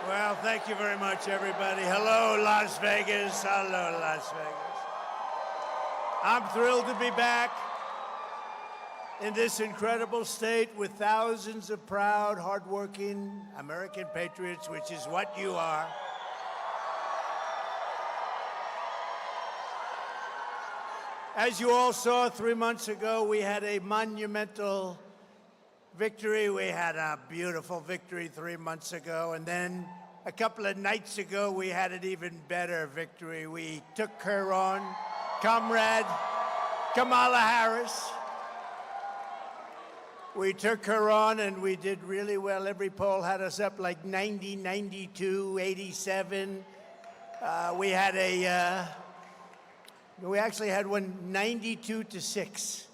Well, thank you very much, everybody. Hello, Las Vegas. Hello, Las Vegas. I'm thrilled to be back in this incredible state with thousands of proud, hardworking American patriots, which is what you are. As you all saw 3 months ago, we had a monumental victory. We had a beautiful victory 3 months ago, and then a couple of nights ago, we had an even better victory. We took her on, Comrade Kamala Harris. We took her on, and we did really well. Every poll had us up like 90, 92, 87. We actually had one 92-6.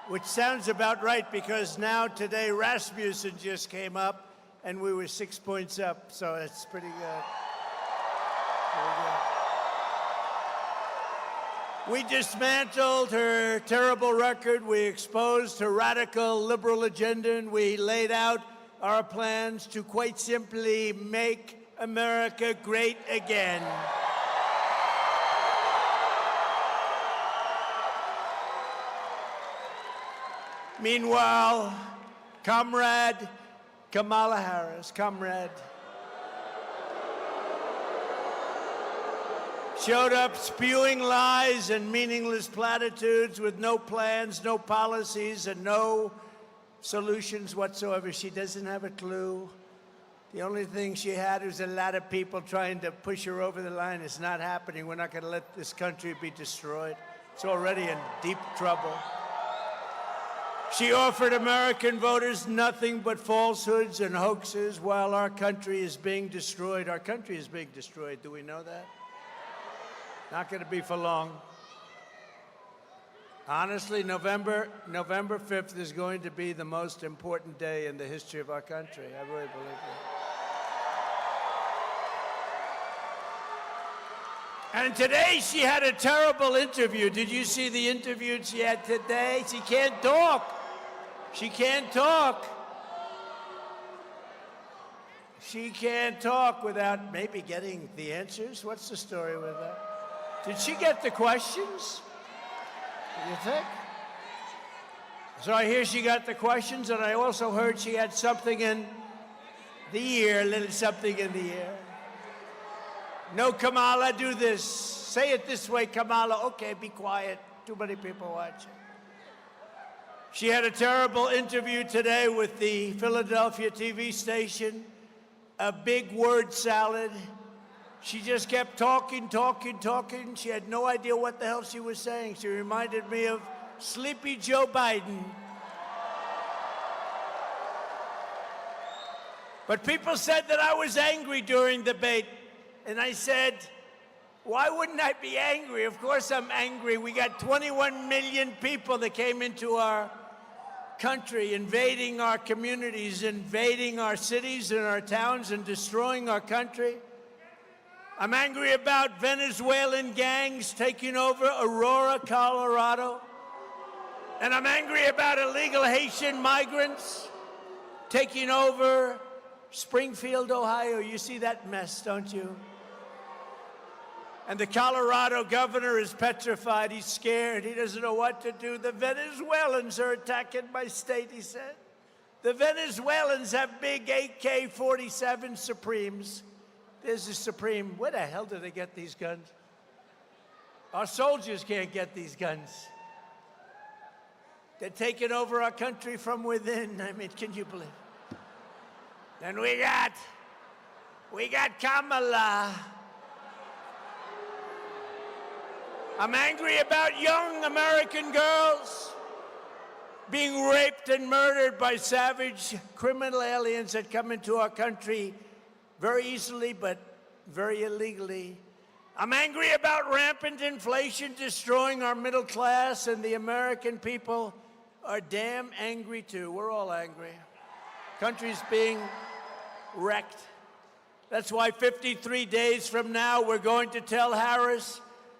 Which sounds about right, because now today Rasmussen just came up and we were 6 points up, so it's pretty good. We dismantled her terrible record, we exposed her radical liberal agenda, and we laid out our plans to quite simply make America great again. Meanwhile, Comrade Kamala Harris, comrade, showed up spewing lies and meaningless platitudes with no plans, no policies, and no solutions whatsoever. She doesn't have a clue. The only thing she had was a lot of people trying to push her over the line. It's not happening. We're not going to let this country be destroyed. It's already in deep trouble. She offered American voters nothing but falsehoods and hoaxes while our country is being destroyed. Our country is being destroyed. Do we know that? Not going to be for long. Honestly, November 5th is going to be the most important day in the history of our country. I really believe that. And today she had a terrible interview. Did you see the interview she had today? She can't talk. She can't talk. She can't talk without maybe getting the answers. What's the story with that? Did she get the questions? Do you think? So I hear she got the questions, and I also heard she had something in the ear, a little something in the ear. No, Kamala, do this. Say it this way, Kamala. Okay, be quiet. Too many people watching. She had a terrible interview today with the Philadelphia TV station, a big word salad. She just kept talking. She had no idea what the hell she was saying. She reminded me of Sleepy Joe Biden. But people said that I was angry during the debate. And I said, why wouldn't I be angry? Of course I'm angry. We got 21 million people that came into our country, invading our communities, invading our cities and our towns, and destroying our country. I'm angry about Venezuelan gangs taking over Aurora, Colorado. And I'm angry about illegal Haitian migrants taking over Springfield, Ohio. You see that mess, don't you? And the Colorado governor is petrified. He's scared. He doesn't know what to do. The Venezuelans are attacking my state, he said. The Venezuelans have big AK-47 Supremes. There's a Supreme. Where the hell do they get these guns? Our soldiers can't get these guns. They're taking over our country from within. I mean, can you believe it? Then we got Kamala. I'm angry about young American girls being raped and murdered by savage criminal aliens that come into our country very easily but very illegally. I'm angry about rampant inflation destroying our middle class, and the American people are damn angry too. We're all angry. Country's being wrecked. That's why 53 days from now, we're going to tell Harris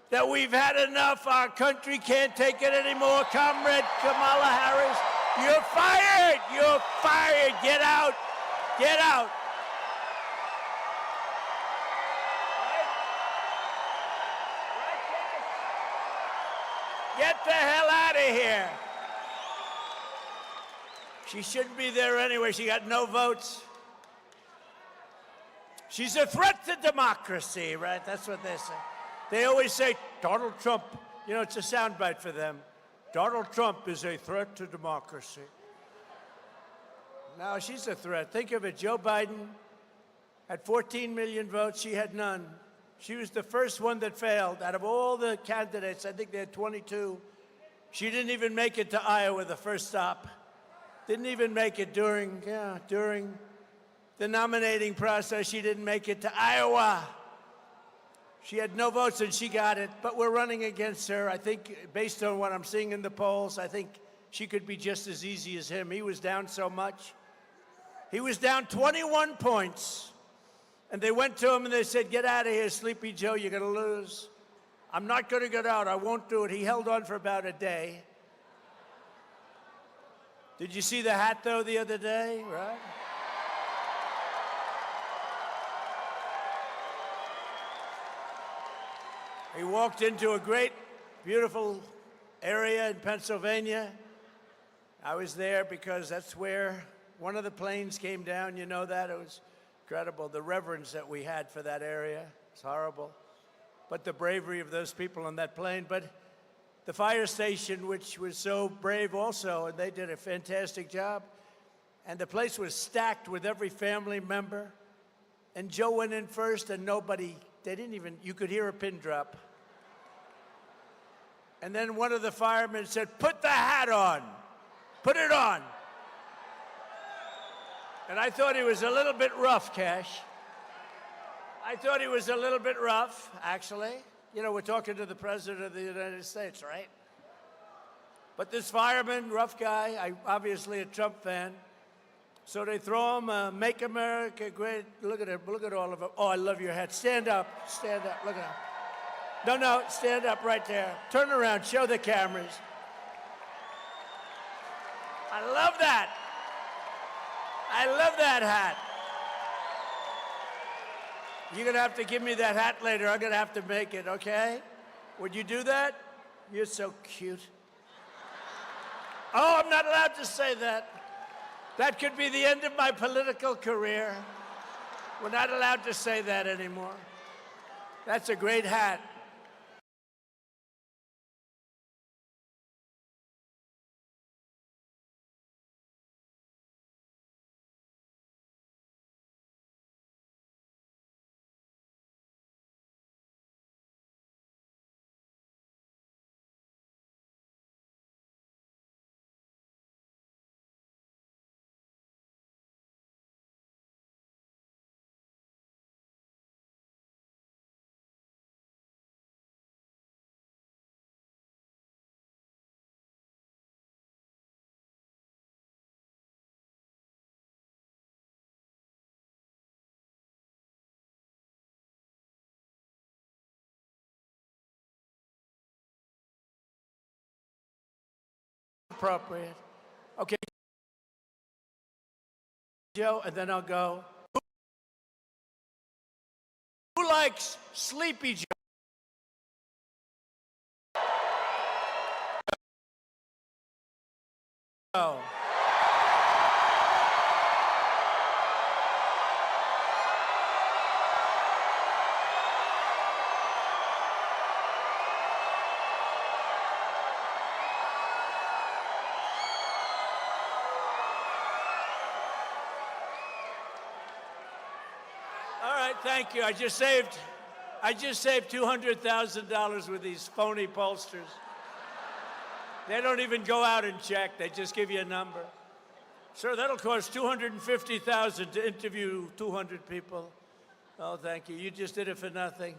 that we've had enough. Our country can't take it anymore. Comrade Kamala Harris, you're fired. You're fired. Get out. Get out. the hell out of here. She shouldn't be there anyway. She got no votes. She's a threat to democracy, right? That's what they say. They always say, Donald Trump, you know, it's a soundbite for them. Donald Trump is a threat to democracy. No, she's a threat. Think of it. Joe Biden had 14 million votes. She had none. She was the first one that failed. Out of all the candidates, I think they had 22. She didn't even make it to Iowa, the first stop. Didn't even make it during the nominating process. She didn't make it to Iowa. She had no votes, and she got it. But we're running against her. I think, based on what I'm seeing in the polls, I think she could be just as easy as him. He was down so much. He was down 21 points. And they went to him and they said, get out of here, Sleepy Joe, you're going to lose. I'm not going to get out. I won't do it. He held on for about a day. Did you see the hat, though, the other day? Right? He walked into a great, beautiful area in Pennsylvania. I was there because that's where one of the planes came down. You know that? It was incredible. The reverence that we had for that area. It's horrible. But the bravery of those people on that plane. But the fire station, which was so brave also, and they did a fantastic job. And the place was stacked with every family member. And Joe went in first, and nobody, they didn't even, you could hear a pin drop. And then one of the firemen said, put the hat on. Put it on. And I thought he was a little bit rough, Cash. I thought he was a little bit rough, actually. You know, we're talking to the President of the United States, right? But this fireman, rough guy, obviously a Trump fan. So they throw him, Make America Great. Look at him, look at all of them. Oh, I love your hat. Stand up, look at him. No, stand up right there. Turn around, show the cameras. I love that. I love that hat. You're going to have to give me that hat later. I'm going to have to make it, okay? Would you do that? You're so cute. Oh, I'm not allowed to say that. That could be the end of my political career. We're not allowed to say that anymore. That's a great hat. Appropriate. Okay, Joe, and then I'll go. Who likes Sleepy Joe? Thank you. I just saved $200,000 with these phony pollsters. They don't even go out and check. They just give you a number. Sir, that'll cost $250,000 to interview 200 people. Oh, thank you. You just did it for nothing.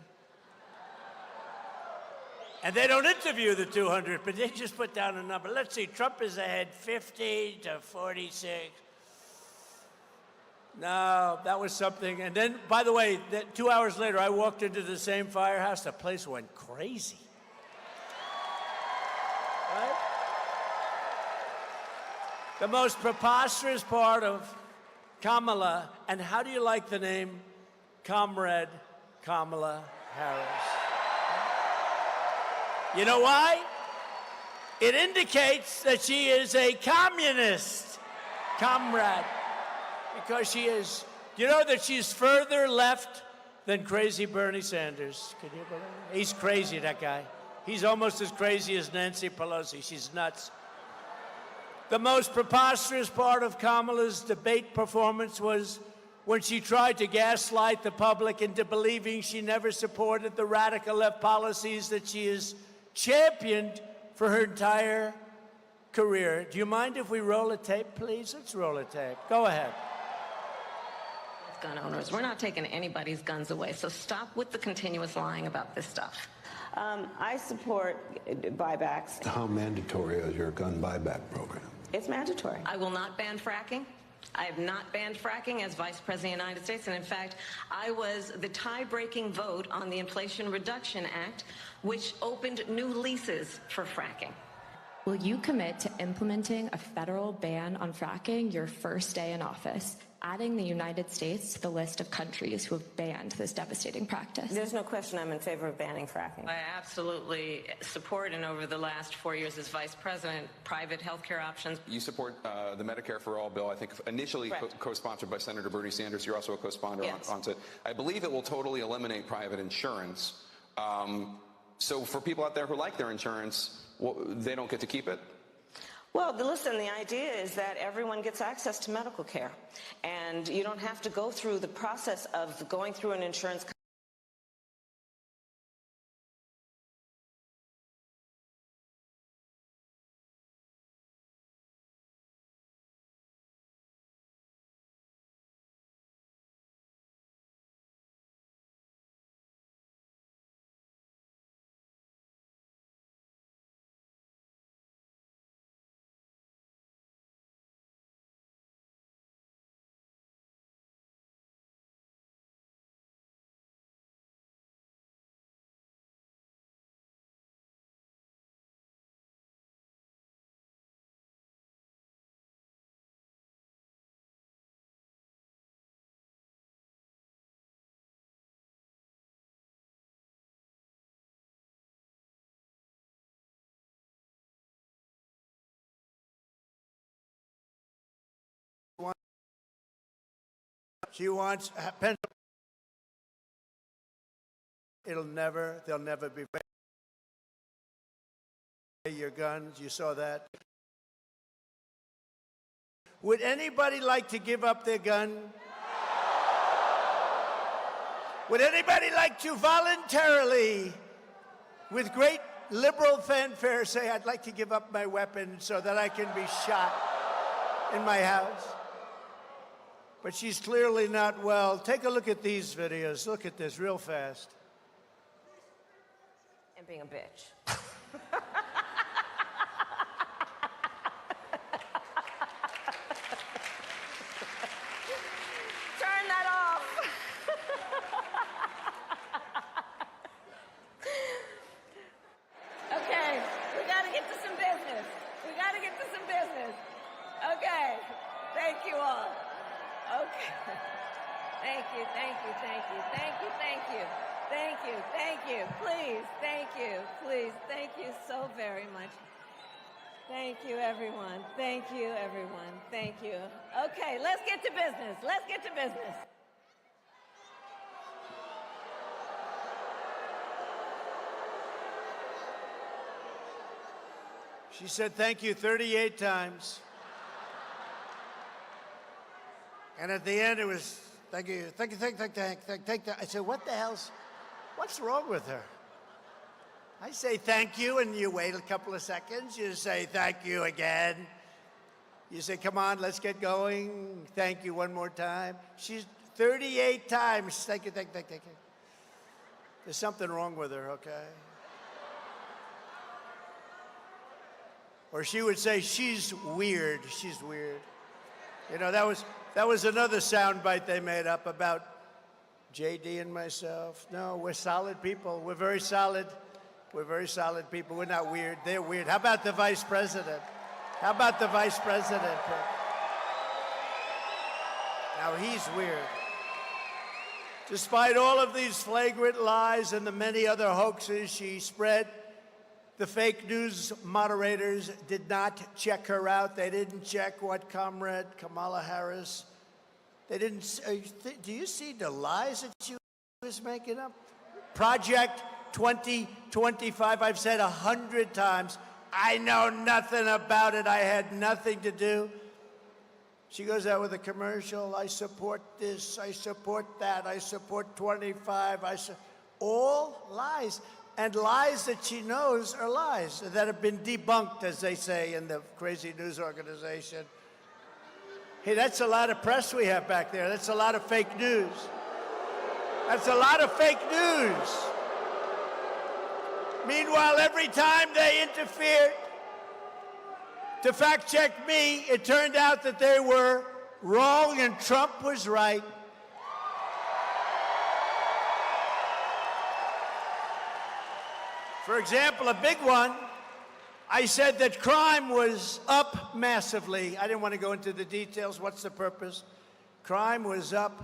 And they don't interview the 200, but they just put down a number. Let's see. Trump is ahead 50 to 46. No, that was something. And then, by the way, 2 hours later, I walked into the same firehouse. The place went crazy. Right? The most preposterous part of Kamala, and how do you like the name Comrade Kamala Harris? You know why? It indicates that she is a communist, comrade, because she is. You know that she's further left than crazy Bernie Sanders. Can you believe it? He's crazy, that guy. He's almost as crazy as Nancy Pelosi. She's nuts. The most preposterous part of Kamala's debate performance was when she tried to gaslight the public into believing she never supported the radical left policies that she has championed for her entire career. Do you mind if we roll a tape, please? Let's roll a tape. Go ahead. Gun owners. We're not taking anybody's guns away, so stop with the continuous lying about this stuff. I support buybacks. How mandatory is your gun buyback program? It's mandatory. I will not ban fracking. I have not banned fracking as Vice President of the United States, and in fact, I was the tie-breaking vote on the Inflation Reduction Act, which opened new leases for fracking. Will you commit to implementing a federal ban on fracking your first day in office, adding the United States to the list of countries who have banned this devastating practice? There's no question I'm in favor of banning fracking. I absolutely support, and over the last 4 years as Vice President, private health care options. You support the Medicare for All bill, I think initially co-sponsored by Senator Bernie Sanders. You're also a co-sponsor Yes. on it. I believe it will totally eliminate private insurance. So for people out there who like their insurance, they don't get to keep it? Well, listen, the idea is that everyone gets access to medical care, and you don't have to go through the process of going through an insurance company. She wants they'll never be your guns. You saw that. Would anybody like to give up their gun? Would anybody like to voluntarily, with great liberal fanfare, say, I'd like to give up my weapon so that I can be shot in my house? But she's clearly not well. Take a look at these videos. Look at this real fast. And being a bitch. Turn that off. Okay, we gotta get to some business. Okay, thank you all. Okay. Thank you. Please, thank you so very much. Thank you, everyone. Thank you. Okay, let's get to business. She said thank you 38 times. And at the end, it was, thank you. I said, what's wrong with her? I say thank you, and you wait a couple of seconds. You say thank you again. You say, come on, let's get going. Thank you one more time. She's 38 times. Thank you. There's something wrong with her, okay? Or she would say, she's weird. You know, that was another soundbite they made up about JD and myself. No, we're solid people. We're very solid people. We're not weird. They're weird. How about the vice president? Now, he's weird. Despite all of these flagrant lies and the many other hoaxes she spread, The fake news moderators did not check her out. They didn't check what Comrade Kamala Harris, they didn't, do you see the lies that she was making up? Project 2025, I've said 100 times, I know nothing about it. I had nothing to do. She goes out with a commercial. I support this. I support that. I support 25. All lies. And lies that she knows are lies that have been debunked, as they say in the crazy news organization. Hey, that's a lot of press we have back there. That's a lot of fake news. That's a lot of fake news. Meanwhile, every time they interfered to fact check me, it turned out that they were wrong and Trump was right. For example, a big one, I said that crime was up massively. I didn't want to go into the details. What's the purpose? Crime was up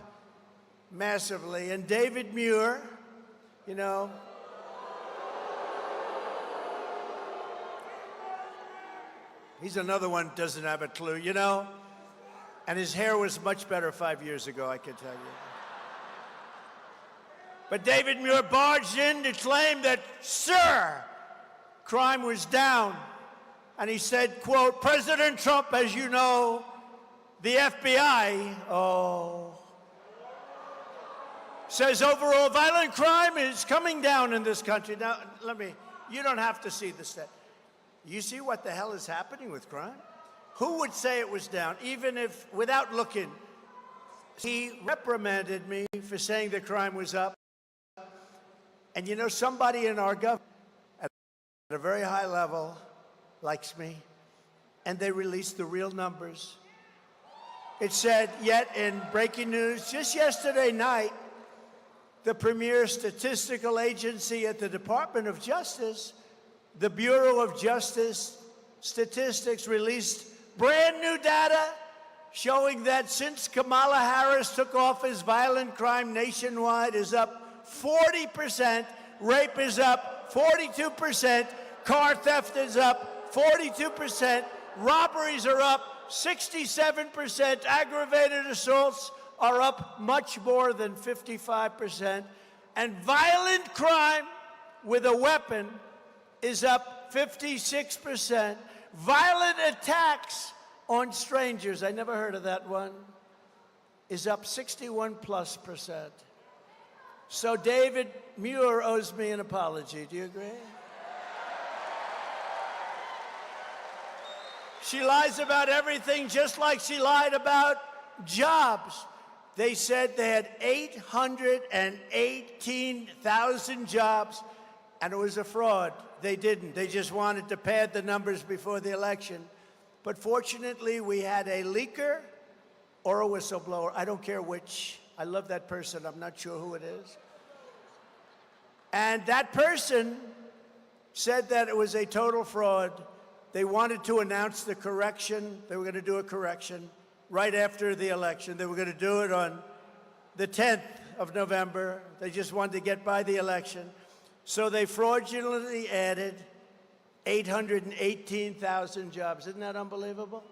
massively. And David Muir, you know, he's another one who doesn't have a clue, you know? And his hair was much better 5 years ago, I can tell you. But David Muir barged in to claim that, sir, crime was down. And he said, quote, President Trump, as you know, the FBI, says overall violent crime is coming down in this country. Now, you don't have to see this. You see what the hell is happening with crime? Who would say it was down, even if, without looking? He reprimanded me for saying that crime was up. And you know, somebody in our government at a very high level likes me, and they released the real numbers. It said, yet in breaking news, just yesterday night, the premier statistical agency at the Department of Justice, the Bureau of Justice Statistics, released brand new data showing that since Kamala Harris took office, violent crime nationwide is up 40%, rape is up 42%, car theft is up 42%, robberies are up 67%, aggravated assaults are up much more than 55%, and violent crime with a weapon is up 56%. Violent attacks on strangers, I never heard of that one, is up 61+%. So David Muir owes me an apology. Do you agree? She lies about everything, just like she lied about jobs. They said they had 818,000 jobs, and it was a fraud. They didn't. They just wanted to pad the numbers before the election. But fortunately, we had a leaker or a whistleblower. I don't care which. I love that person. I'm not sure who it is. And that person said that it was a total fraud. They wanted to announce the correction. They were going to do a correction right after the election. They were going to do it on the 10th of November. They just wanted to get by the election. So they fraudulently added 818,000 jobs. Isn't that unbelievable?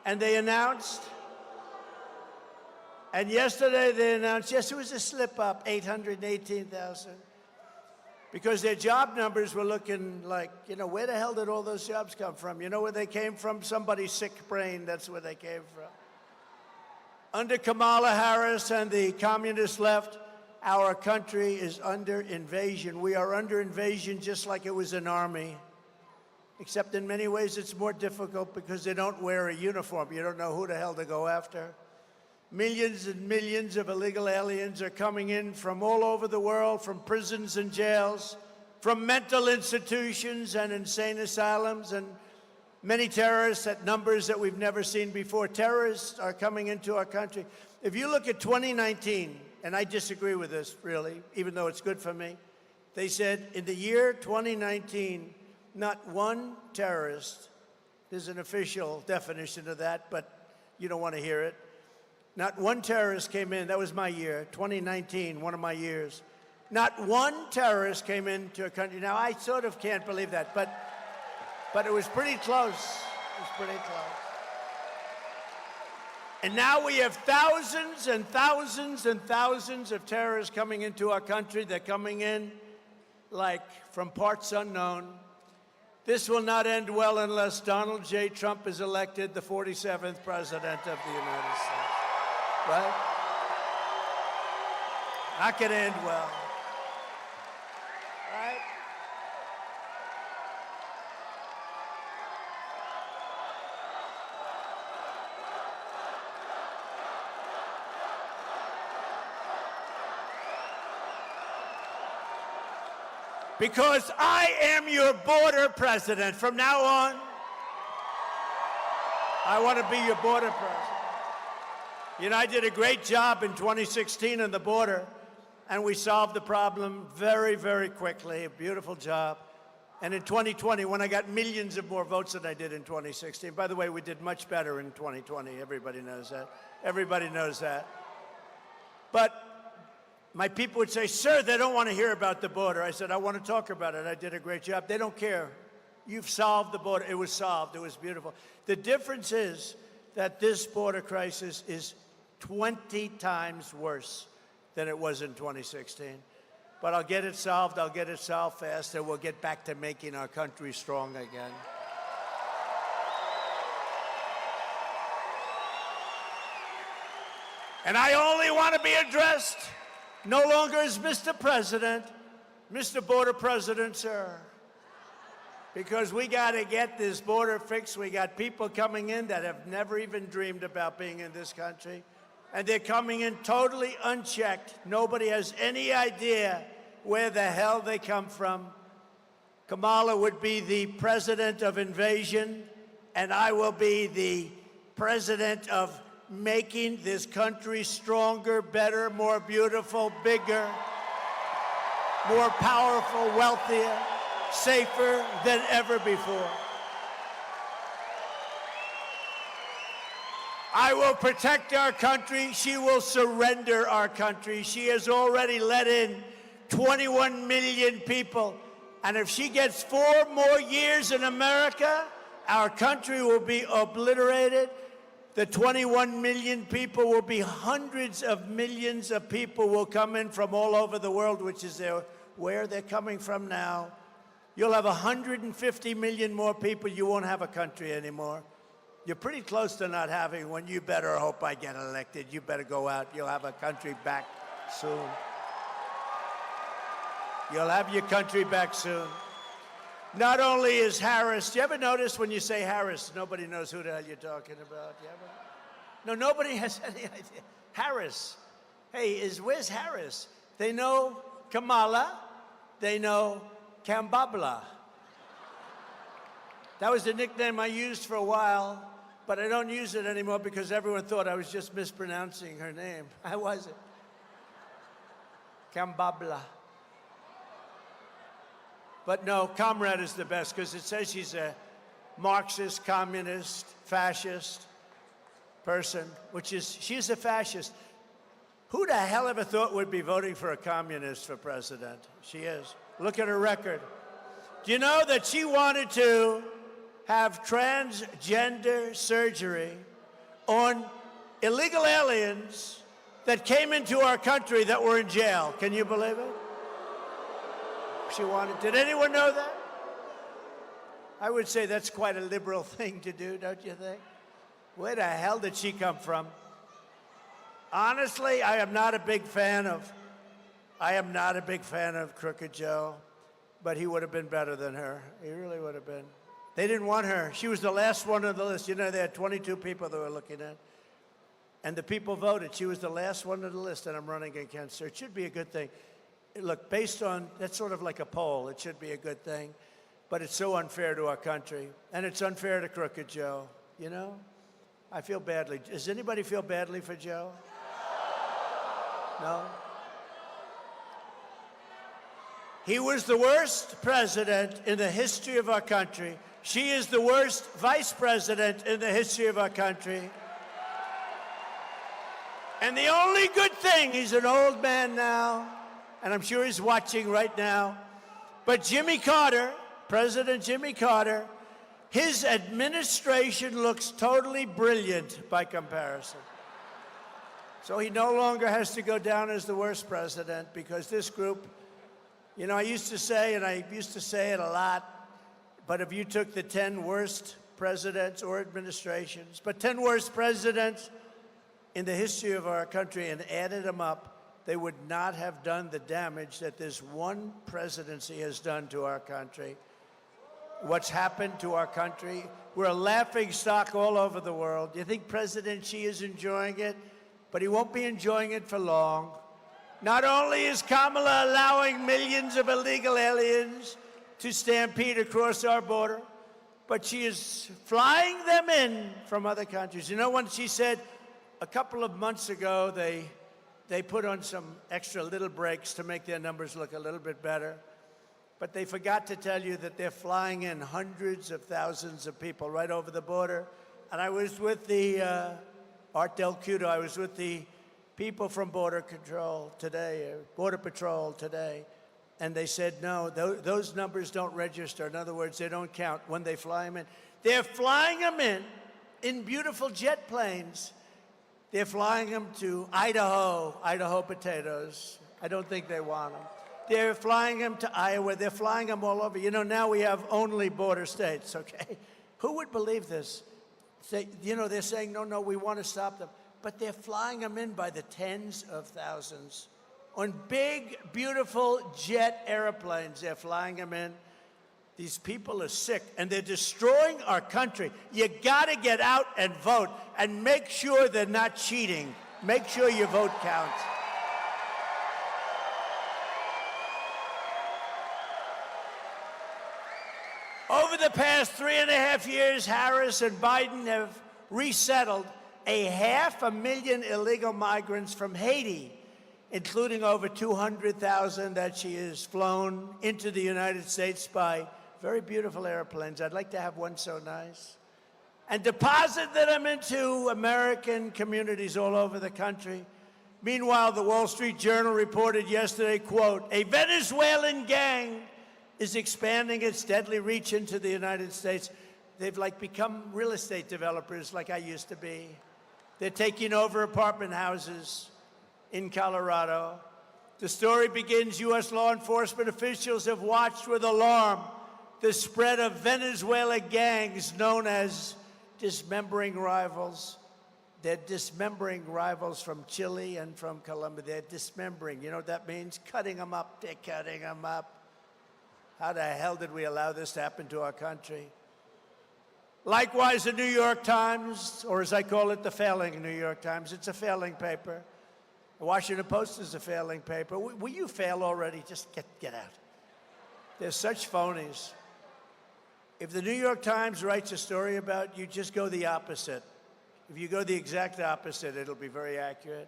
And they announced, and yesterday they announced, yes, it was a slip up, 818,000. Because their job numbers were looking like, you know, where the hell did all those jobs come from? You know where they came from? Somebody's sick brain, that's where they came from. Under Kamala Harris and the communist left, our country is under invasion. We are under invasion just like it was an army. Except in many ways it's more difficult because they don't wear a uniform. You don't know who the hell to go after. Millions and millions of illegal aliens are coming in from all over the world, from prisons and jails, from mental institutions and insane asylums, and many terrorists at numbers that we've never seen before. Terrorists are coming into our country. If you look at 2019, and I disagree with this, really, even though it's good for me, they said in the year 2019, not one terrorist, there's an official definition of that, but you don't want to hear it. Not one terrorist came in. That was my year, 2019, one of my years. Not one terrorist came into a country. Now, I sort of can't believe that, but But it was pretty close. It was pretty close. And now we have thousands and thousands and thousands of terrorists coming into our country. They're coming in like from parts unknown. This will not end well unless Donald J. Trump is elected the 47th president of the United States. Right? Not going to end well. Right? Because I am your border president. From now on, I want to be your border president. You know, I did a great job in 2016 on the border, and we solved the problem very, very quickly. A beautiful job. And in 2020, when I got millions of more votes than I did in 2016, by the way, we did much better in 2020. Everybody knows that. Everybody knows that. But my people would say, sir, they don't want to hear about the border. I said, I want to talk about it. I did a great job. They don't care. You've solved the border. It was solved. It was beautiful. The difference is that this border crisis is 20 times worse than it was in 2016. But I'll get it solved. I'll get it solved fast, and we'll get back to making our country strong again. And I only want to be addressed no longer as Mr. President, Mr. Border President, sir. Because we got to get this border fixed. We got people coming in that have never even dreamed about being in this country. And they're coming in totally unchecked. Nobody has any idea where the hell they come from. Kamala would be the president of invasion, and I will be the president of making this country stronger, better, more beautiful, bigger, more powerful, wealthier, safer than ever before. I will protect our country. She will surrender our country. She has already let in 21 million people. And if she gets 4 more years in America, our country will be obliterated. The 21 million people will be hundreds of millions of people will come in from all over the world, which is where they're coming from now. You'll have 150 million more people. You won't have a country anymore. You're pretty close to not having one. You better hope I get elected. You better go out. You'll have a country back soon. You'll have your country back soon. Not only is Harris, do you ever notice when you say Harris, nobody knows who the hell you're talking about? You ever? No, nobody has any idea. Harris. Hey, where's Harris? They know Kamala. They know Kambabla. That was the nickname I used for a while, but I don't use it anymore because everyone thought I was just mispronouncing her name. I wasn't. Kambabla. But no, Comrade is the best because it says she's a Marxist, communist, fascist person, she's a fascist. Who the hell ever thought would be voting for a communist for president? She is. Look at her record. Do you know that she wanted to have transgender surgery on illegal aliens that came into our country that were in jail? Can you believe it? She wanted. Did anyone know that? I would say that's quite a liberal thing to do, don't you think? Where the hell did she come from? Honestly, I am not a big fan of Crooked Joe, but he would have been better than her. He really would have been. They didn't want her. She was the last one on the list. You know, they had 22 people they were looking at. And the people voted. She was the last one on the list, and I'm running against her. It should be a good thing. Look, based on, that's sort of like a poll. It should be a good thing. But it's so unfair to our country. And it's unfair to Crooked Joe, you know? I feel badly. Does anybody feel badly for Joe? No? He was the worst president in the history of our country. She is the worst vice president in the history of our country. And the only good thing, he's an old man now, and I'm sure he's watching right now, but Jimmy Carter, President Jimmy Carter, His administration looks totally brilliant by comparison. So he no longer has to go down as the worst president because this group, you know, I used to say, and I used to say it a lot, but if you took the 10 worst presidents or administrations, but 10 worst presidents in the history of our country and added them up, they would not have done the damage that this one presidency has done to our country. What's happened to our country, we're a laughing stock all over the world. You think President Xi is enjoying it? But he won't be enjoying it for long. Not only is Kamala allowing millions of illegal aliens to stampede across our border, but she is flying them in from other countries. You know, when she said a couple of months ago they put on some extra little brakes to make their numbers look a little bit better, but they forgot to tell you that they're flying in hundreds of thousands of people right over the border. And I was with the Art Del Cudo, I was with the people from Border Patrol today, and they said, no, those numbers don't register. In other words, they don't count when they fly them in. They're flying them in beautiful jet planes. They're flying them to Idaho potatoes. I don't think they want them. They're flying them to Iowa. They're flying them all over. You know, now we have only border states, okay? Who would believe this? You know, they're saying, no, we want to stop them. But they're flying them in by the tens of thousands. On big, beautiful jet airplanes, they're flying them in. These people are sick, and they're destroying our country. You got to get out and vote, and make sure they're not cheating. Make sure your vote counts. Over the past 3.5 years, Harris and Biden have resettled 500,000 illegal migrants from Haiti, including over 200,000 that she has flown into the United States by very beautiful airplanes. I'd like to have one so nice. And deposited them into American communities all over the country. Meanwhile, the Wall Street Journal reported yesterday, quote, a Venezuelan gang is expanding its deadly reach into the United States. They've become real estate developers like I used to be. They're taking over apartment houses in Colorado. The story begins, U.S. law enforcement officials have watched with alarm the spread of Venezuela gangs known as dismembering rivals. They're dismembering rivals from Chile and from Colombia. They're dismembering. You know what that means? Cutting them up. They're cutting them up. How the hell did we allow this to happen to our country? Likewise, the New York Times, or as I call it, the failing New York Times, it's a failing paper. The Washington Post is a failing paper. Will you fail already? Just get out. They're such phonies. If the New York Times writes a story about you, just go the opposite. If you go the exact opposite, it'll be very accurate.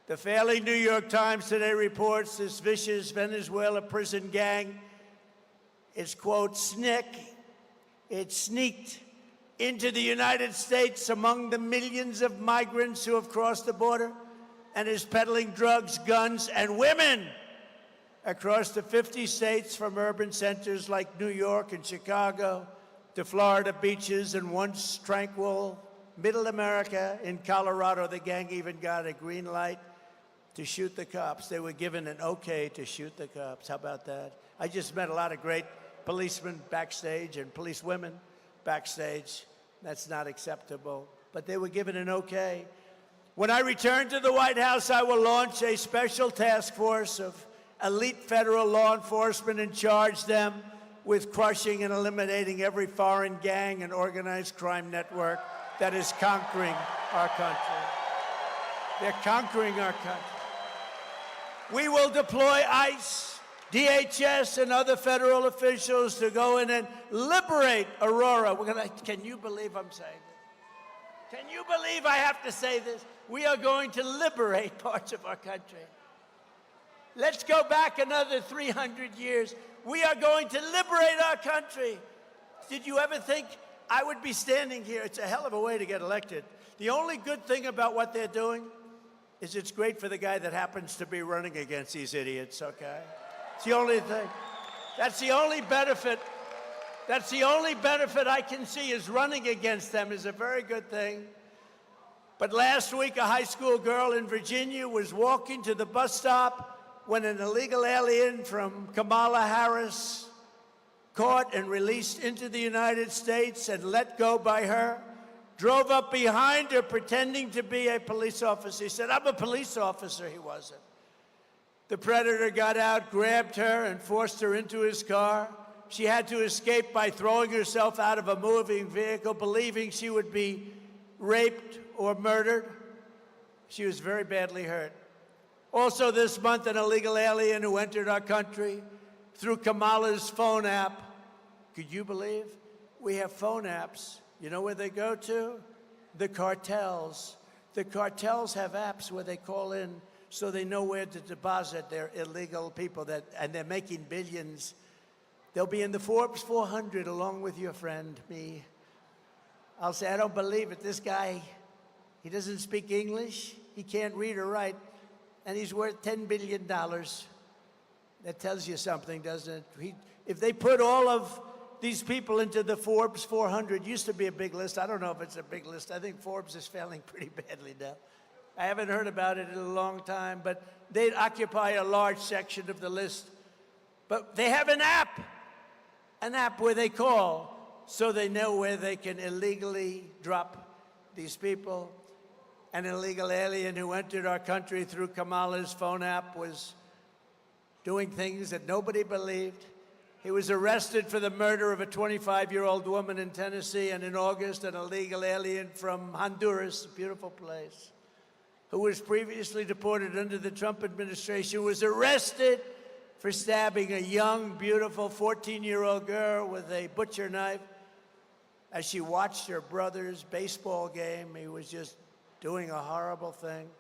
The failing New York Times today reports this vicious Venezuela prison gang is, quote, it sneaked into the United States among the millions of migrants who have crossed the border and is peddling drugs, guns, and women across the 50 states from urban centers like New York and Chicago to Florida beaches and once tranquil middle America. In Colorado, the gang even got a green light to shoot the cops. They were given an okay to shoot the cops. How about that? I just met a lot of great policemen backstage and policewomen backstage. That's not acceptable. But they were given an okay. When I return to the White House, I will launch a special task force of elite federal law enforcement and charge them with crushing and eliminating every foreign gang and organized crime network that is conquering our country. They're conquering our country. We will deploy ICE, DHS, and other federal officials to go in and liberate Aurora. Can you believe I'm saying this? Can you believe I have to say this? We are going to liberate parts of our country. Let's go back another 300 years. We are going to liberate our country. Did you ever think I would be standing here? It's a hell of a way to get elected. The only good thing about what they're doing is it's great for the guy that happens to be running against these idiots, okay? It's the only thing. That's the only benefit That's the only benefit I can see, is running against them is a very good thing. But last week, a high school girl in Virginia was walking to the bus stop when an illegal alien from Kamala Harris, caught and released into the United States and let go by her, drove up behind her pretending to be a police officer. He said, "I'm a police officer." He wasn't. The predator got out, grabbed her, and forced her into his car. She had to escape by throwing herself out of a moving vehicle, believing she would be raped or murdered. She was very badly hurt. Also this month, an illegal alien who entered our country through Kamala's phone app. Could you believe? We have phone apps. You know where they go to? The cartels. The cartels have apps where they call in so they know where to deposit their illegal people, and they're making billions. They'll be in the Forbes 400 along with your friend, me. I'll say, "I don't believe it. This guy, he doesn't speak English. He can't read or write, and he's worth $10 billion. That tells you something, doesn't it? If they put all of these people into the Forbes 400, used to be a big list. I don't know if it's a big list. I think Forbes is failing pretty badly now. I haven't heard about it in a long time, but they occupy a large section of the list. But they have an app where they call so they know where they can illegally drop these people. An illegal alien who entered our country through Kamala's phone app was doing things that nobody believed. He was arrested for the murder of a 25-year-old woman in Tennessee, and in August, an illegal alien from Honduras, a beautiful place, who was previously deported under the Trump administration, was arrested for stabbing a young, beautiful 14-year-old girl with a butcher knife as she watched her brother's baseball game. He was just doing a horrible thing.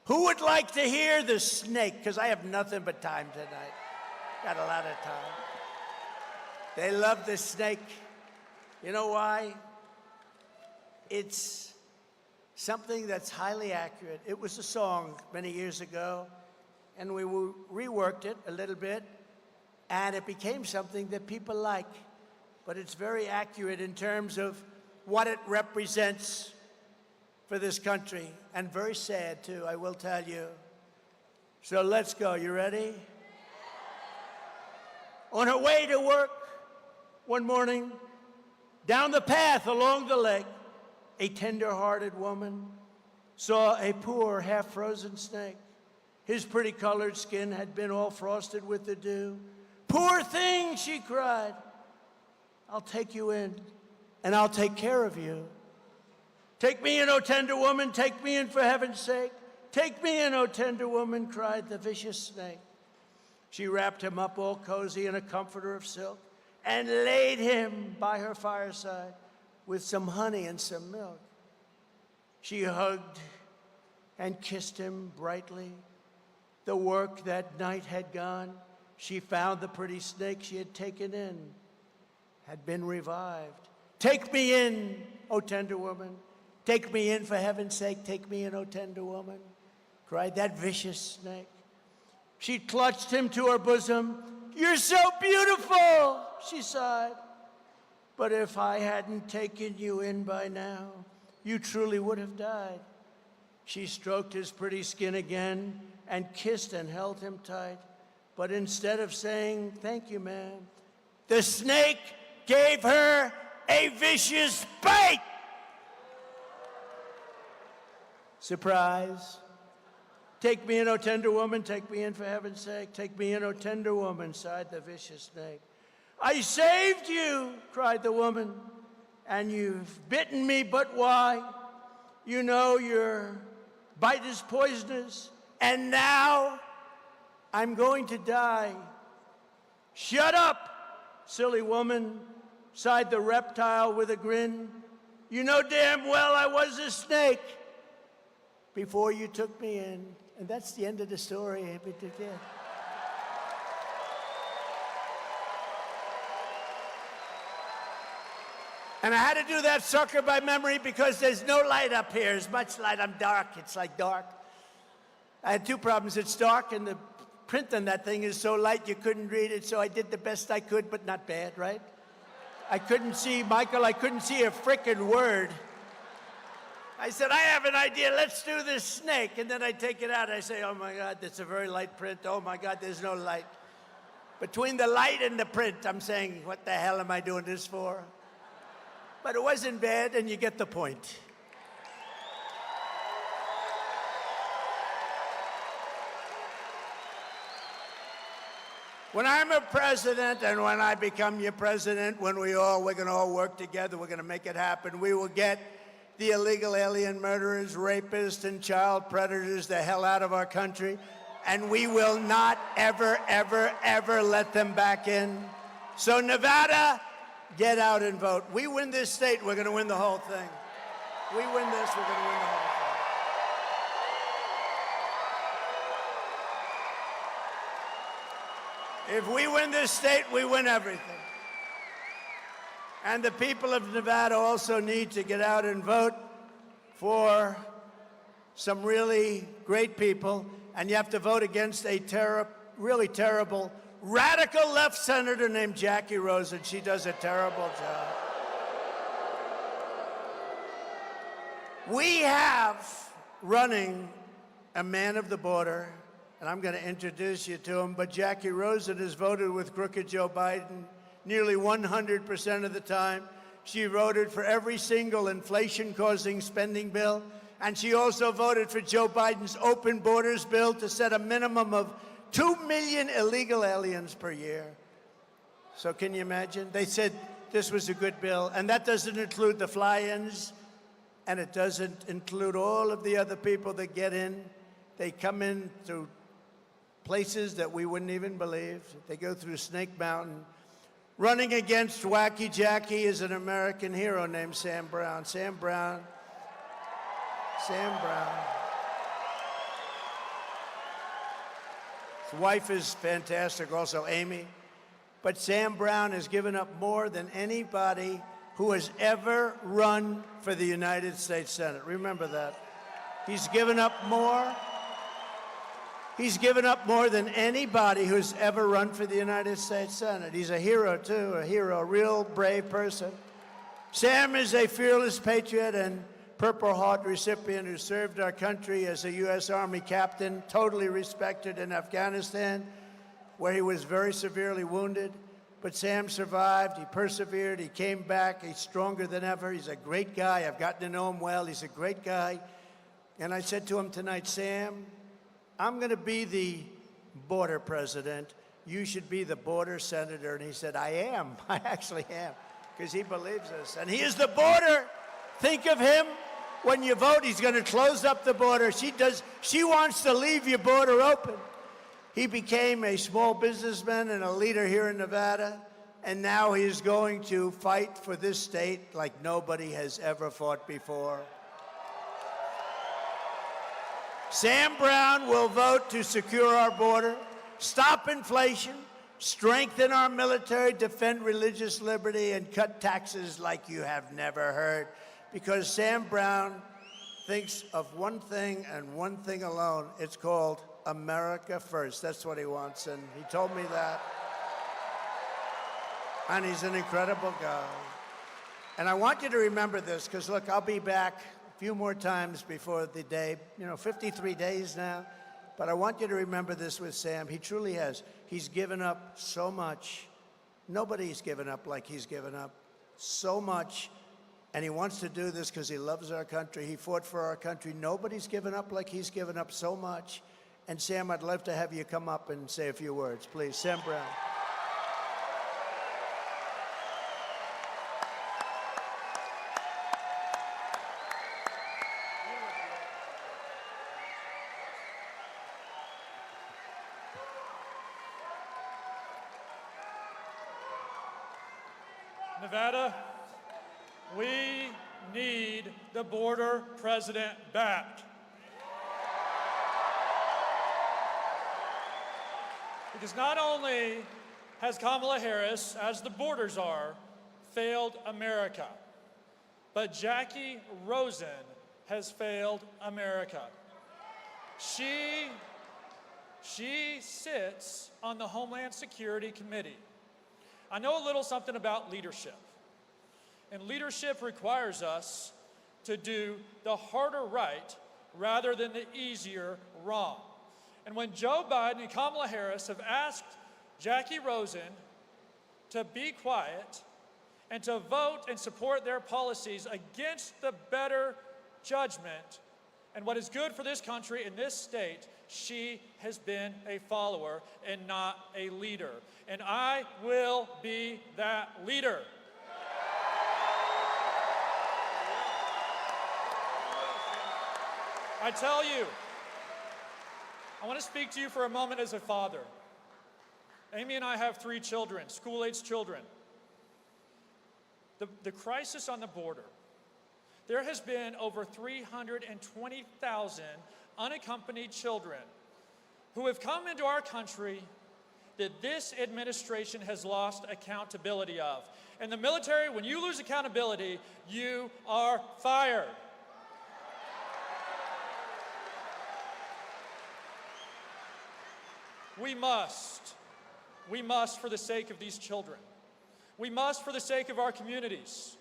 Who would like to hear the snake? Because I have nothing but time tonight. Got a lot of time. They love the snake. You know why? It's something that's highly accurate. It was a song many years ago, and we reworked it a little bit, and it became something that people like. But it's very accurate in terms of what it represents for this country, and very sad, too, I will tell you. So let's go. You ready? On her way to work one morning, down the path along the lake, a tender-hearted woman saw a poor, half-frozen snake. His pretty colored skin had been all frosted with the dew. "Poor thing," she cried. "I'll take you in, and I'll take care of you. Take me in, O tender woman, take me in for heaven's sake. Take me in, O tender woman," cried the vicious snake. She wrapped him up all cozy in a comforter of silk and laid him by her fireside with some honey and some milk. She hugged and kissed him brightly. The work that night had gone. She found the pretty snake she had taken in had been revived. "Take me in, O tender woman. Take me in for heaven's sake. Take me in, O tender woman," cried that vicious snake. She clutched him to her bosom. "You're so beautiful," she sighed. "But if I hadn't taken you in by now, you truly would have died." She stroked his pretty skin again and kissed and held him tight. But instead of saying, "Thank you, ma'am," the snake gave her a vicious bite. Surprise. "Take me in, O tender woman, take me in for heaven's sake. Take me in, O tender woman," sighed the vicious snake. "I saved you," cried the woman, "and you've bitten me, but why? You know your bite is poisonous, and now I'm going to die." "Shut up, silly woman," sighed the reptile with a grin. "You know damn well I was a snake before you took me in." And that's the end of the story. And I had to do that sucker by memory because there's no light up here. As much light, I'm dark. It's like dark. I had two problems. It's dark, and the print on that thing is so light you couldn't read it, so I did the best I could, but not bad, right? I couldn't see, Michael, I couldn't see a frickin' word. I said, I have an idea, let's do this snake. And then I take it out, I say, oh my God, that's a very light print. Oh my God, there's no light. Between the light and the print, I'm saying, what the hell am I doing this for? But it wasn't bad, and you get the point. When I'm a president and when I become your president, when we're going to all work together, we're going to make it happen. We will get the illegal alien murderers, rapists, and child predators the hell out of our country. And we will not ever, ever, ever let them back in. So Nevada, get out and vote. We win this state, we're going to win the whole thing. We win this, we're going to win the whole thing. If we win this state, we win everything. And the people of Nevada also need to get out and vote for some really great people. And you have to vote against a really terrible, radical left senator named Jackie Rosen. She does a terrible job. We have running a man of the border, and I'm going to introduce you to him, but Jackie Rosen has voted with crooked Joe Biden nearly 100% of the time. She voted for every single inflation-causing spending bill, and she also voted for Joe Biden's open borders bill to set a minimum of 2 million illegal aliens per year. So can you imagine? They said this was a good bill, and that doesn't include the fly-ins, and it doesn't include all of the other people that get in. They come in through places that we wouldn't even believe. They go through Snake Mountain. Running against Wacky Jackie is an American hero named Sam Brown. Sam Brown. His wife is fantastic, also Amy. But Sam Brown has given up more than anybody who has ever run for the United States Senate. Remember that. He's given up more. He's given up more than anybody who's ever run for the United States Senate. He's a hero, too, a real brave person. Sam is a fearless patriot and Purple Heart recipient who served our country as a U.S. Army captain, totally respected in Afghanistan, where he was very severely wounded. But Sam survived, he persevered, he came back, he's stronger than ever. He's a great guy. I've gotten to know him well. He's a great guy. And I said to him tonight, Sam, I'm going to be the border president. You should be the border senator. And he said, I am. I actually am, because he believes us. And he is the border. Think of him. When you vote, he's going to close up the border. She wants to leave your border open. He became a small businessman and a leader here in Nevada. And now he's going to fight for this state like nobody has ever fought before. Sam Brown will vote to secure our border, stop inflation, strengthen our military, defend religious liberty, and cut taxes like you have never heard. Because Sam Brown thinks of one thing and one thing alone. It's called America First. That's what he wants, and he told me that. And he's an incredible guy. And I want you to remember this, because look, I'll be back a few more times before the day, 53 days now. But I want you to remember this with Sam. He truly has. He's given up so much. Nobody's given up like he's given up so much. And he wants to do this because he loves our country. He fought for our country. Nobody's given up like he's given up so much. And Sam, I'd love to have you come up and say a few words, please. Sam Brown. Nevada, we need the border president back. Because not only has Kamala Harris, as the borders are, failed America, but Jackie Rosen has failed America. She sits on the Homeland Security Committee. I know a little something about leadership. And leadership requires us to do the harder right rather than the easier wrong. And when Joe Biden and Kamala Harris have asked Jackie Rosen to be quiet and to vote and support their policies against the better judgment and what is good for this country and this state, she has been a follower and not a leader. And I will be that leader. I tell you, I want to speak to you for a moment as a father. Amy and I have 3 children, school-age children. The crisis on the border. There has been over 320,000 unaccompanied children who have come into our country that this administration has lost accountability of. In the military, when you lose accountability, you are fired. We must, for the sake of these children. We must, for the sake of our communities.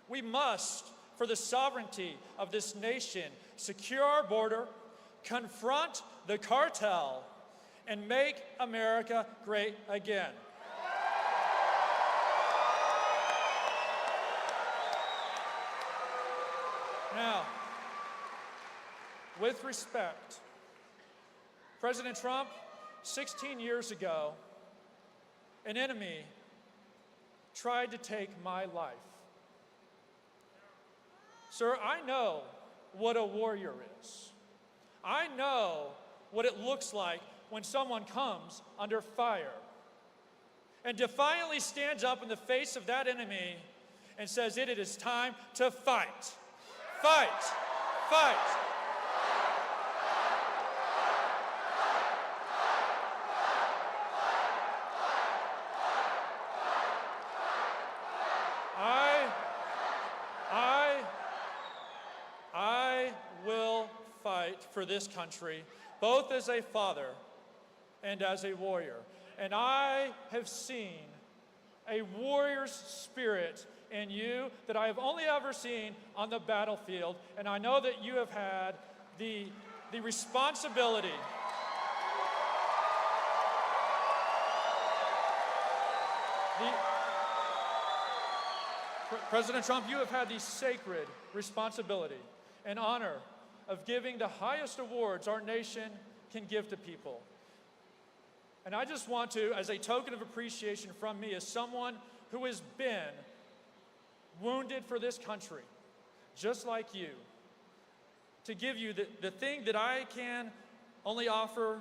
We must, for the sovereignty of this nation, secure our border, confront the cartel, and make America great again. Now, with respect, President Trump, 16 years ago, an enemy tried to take my life. Sir, I know what a warrior is. I know what it looks like when someone comes under fire and defiantly stands up in the face of that enemy and says, it is time to fight. Fight! Fight! I will fight for this country, both as a father and as a warrior. And I have seen a warrior's spirit in you that I have only ever seen on the battlefield. And I know that you have had the responsibility President Trump, you have had the sacred responsibility and honor of giving the highest awards our nation can give to people. And I just want to, as a token of appreciation from me, as someone who has been wounded for this country, just like you, to give you the thing that I can only offer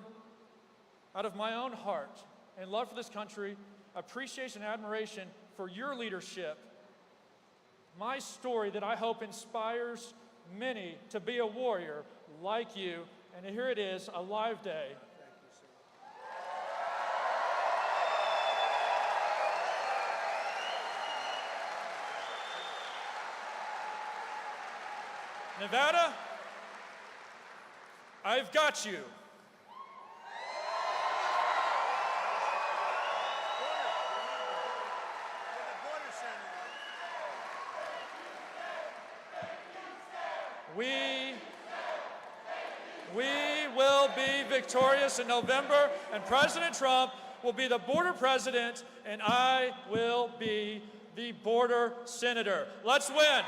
out of my own heart and love for this country, appreciation and admiration for your leadership. My story that I hope inspires many to be a warrior like you. And here it is, a live day. Nevada, I've got you. We will be victorious in November, and President Trump will be the border president, and I will be the border senator. Let's win.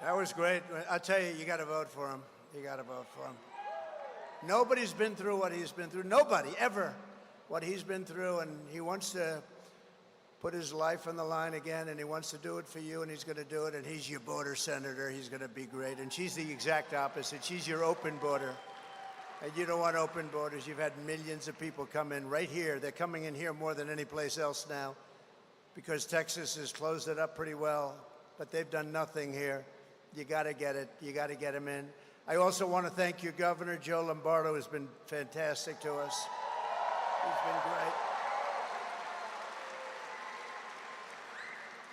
That was great. I'll tell you, you got to vote for him. You got to vote for him. Nobody's been through what he's been through. Nobody, ever, what he's been through. And he wants to put his life on the line again, and he wants to do it for you, and he's going to do it. And he's your border senator. He's going to be great. And she's the exact opposite. She's your open border. And you don't want open borders. You've had millions of people come in right here. They're coming in here more than any place else now because Texas has closed it up pretty well, but they've done nothing here. You got to get it. You got to get them in. I also want to thank your governor, Joe Lombardo, who's been fantastic to us. He's been great.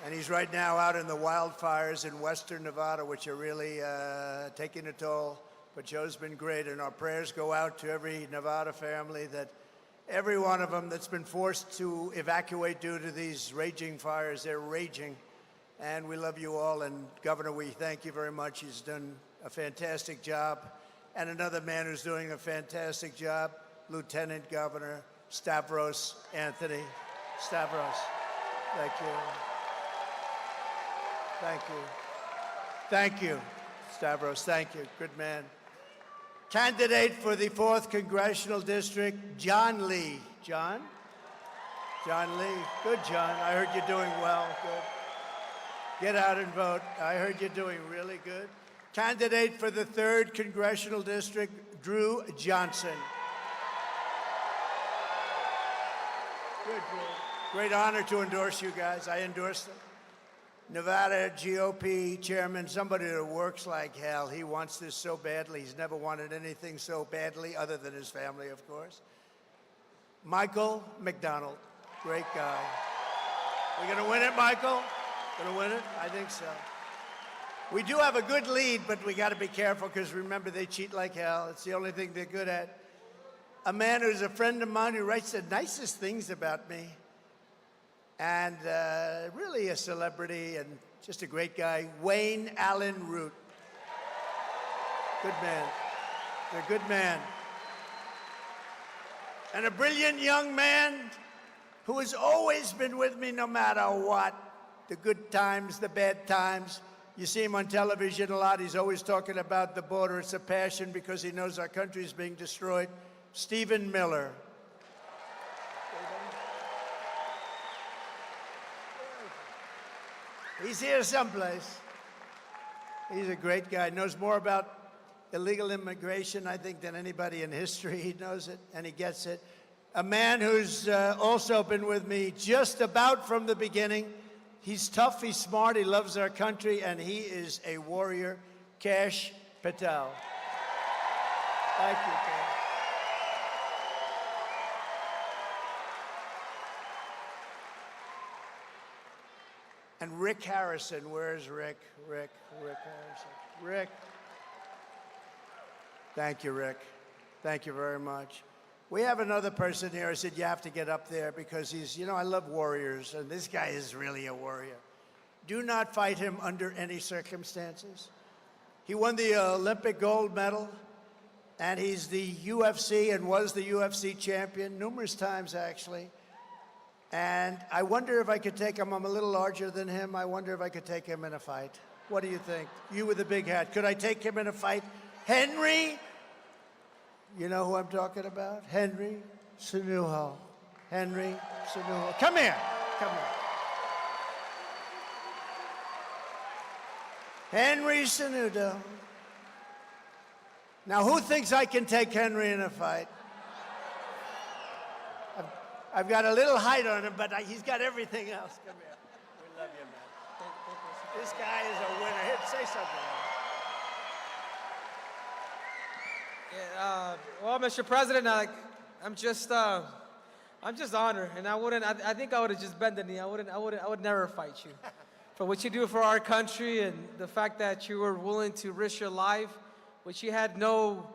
And he's right now out in the wildfires in western Nevada, which are really taking a toll. But Joe's been great, and our prayers go out to every Nevada family, that every one of them that's been forced to evacuate due to these raging fires. They're raging. And we love you all. And Governor, we thank you very much. He's done a fantastic job. And another man who's doing a fantastic job, Lieutenant Governor Stavros Anthony. Stavros, thank you. Thank you. Thank you, Stavros. Thank you. Good man. Candidate for the 4th Congressional District, John Lee. John? John Lee. Good, John. I heard you're doing well. Good. Get out and vote. I heard you're doing really good. Candidate for the 3rd Congressional District, Drew Johnson. Good, Drew. Great honor to endorse you guys. I endorse them. Nevada GOP chairman, somebody that works like hell. He wants this so badly. He's never wanted anything so badly, other than his family, of course. Michael McDonald, great guy. We gonna win it, Michael? Gonna win it? I think so. We do have a good lead, but we gotta be careful, because remember, they cheat like hell. It's the only thing they're good at. A man who's a friend of mine who writes the nicest things about me. And really a celebrity and just a great guy, Wayne Allen Root. Good man. They're a good man. And a brilliant young man who has always been with me no matter what. The good times, the bad times. You see him on television a lot. He's always talking about the border. It's a passion because he knows our country is being destroyed. Stephen Miller. He's here someplace. He's a great guy. Knows more about illegal immigration, I think, than anybody in history. He knows it, and he gets it. A man who's also been with me just about from the beginning. He's tough, he's smart, he loves our country, and he is a warrior, Kash Patel. Thank you, Kash. And Rick Harrison, where's Rick? Rick Harrison. Rick. Thank you, Rick. Thank you very much. We have another person here. I said, you have to get up there because he's, I love warriors, and this guy is really a warrior. Do not fight him under any circumstances. He won the Olympic gold medal, and he's the UFC and was the UFC champion numerous times, actually. And I wonder if I could take him. I'm a little larger than him. I wonder if I could take him in a fight. What do you think? You with the big hat. Could I take him in a fight? Henry, you know who I'm talking about? Henry Cenuno. Henry Cenuno. Come here. Come here. Henry Cenuno. Now, who thinks I can take Henry in a fight? I've got a little height on him, but he's got everything else. Come here. We love you, man. This guy is a winner. Here, say something. Yeah, well, Mr. President, I'm just honored, and I think I would have just bent the knee. I would never fight you for what you do for our country and the fact that you were willing to risk your life, which you have no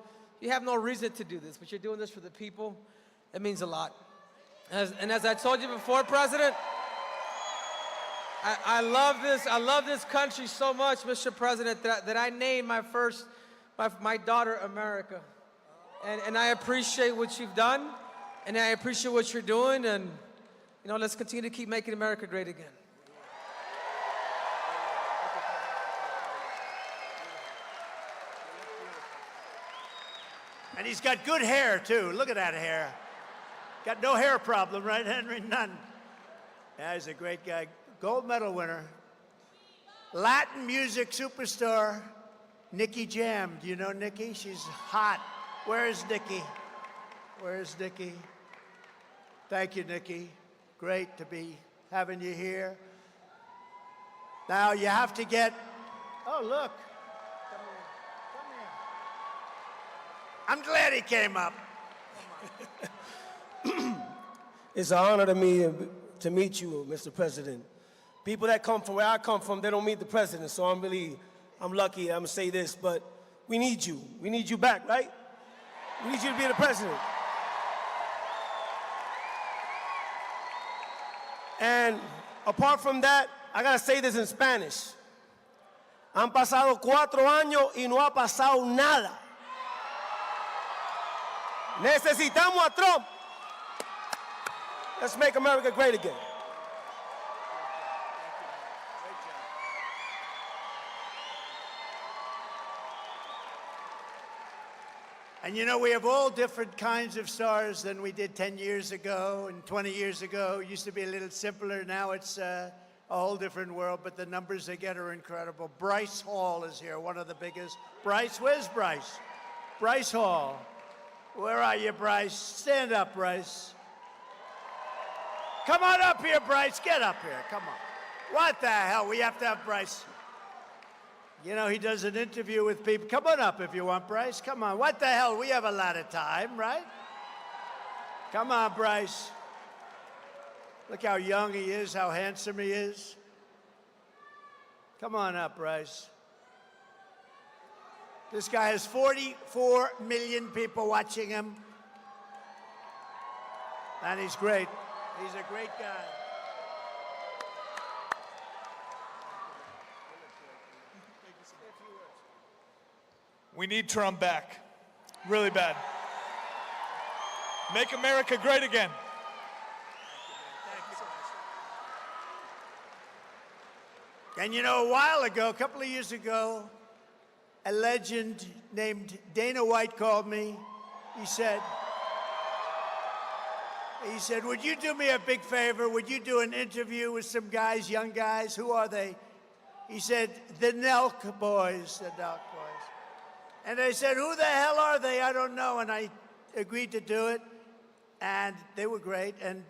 reason to do this, but you're doing this for the people. It means a lot. As I told you before, President, I love this country so much, Mr. President, that I named my daughter America. And I appreciate what you've done, and I appreciate what you're doing, and let's continue to keep making America great again. And he's got good hair, too. Look at that hair. Got no hair problem, right, Henry? None. Yeah, he's a great guy. Gold medal winner. Latin music superstar, Nicky Jam. Do you know Nicky? She's hot. Where's Nicky? Where's Nicky? Thank you, Nicky. Great to be having you here. Now you have to get, oh, look. Come here. Come here. I'm glad he came up. It's an honor to me to meet you, Mr. President. People that come from where I come from, they don't meet the president, so I'm lucky. I'm gonna say this, but we need you. We need you back, right? We need you to be the president. And apart from that, I gotta say this in Spanish. Han pasado 4 años y no ha pasado nada. Necesitamos a Trump. Let's make America great again. And you know, we have all different kinds of stars than we did 10 years ago and 20 years ago. It used to be a little simpler. Now it's a whole different world, but the numbers they get are incredible. Bryce Hall is here, one of the biggest. Bryce, where's Bryce? Bryce Hall. Where are you, Bryce? Stand up, Bryce. Come on up here, Bryce. Get up here. Come on. What the hell? We have to have Bryce. You know, he does an interview with people. Come on up if you want, Bryce. Come on. What the hell? We have a lot of time, right? Come on, Bryce. Look how young he is, how handsome he is. Come on up, Bryce. This guy has 44 million people watching him. And he's great. He's a great guy. We need Trump back. Really bad. Make America great again. And you know, a while ago, a couple of years ago, a legend named Dana White called me. He said, would you do me a big favor? Would you do an interview with some guys, young guys? Who are they? He said, the Nelk Boys, the Nelk Boys. And I said, who the hell are they? I don't know. And I agreed to do it. And they were great. And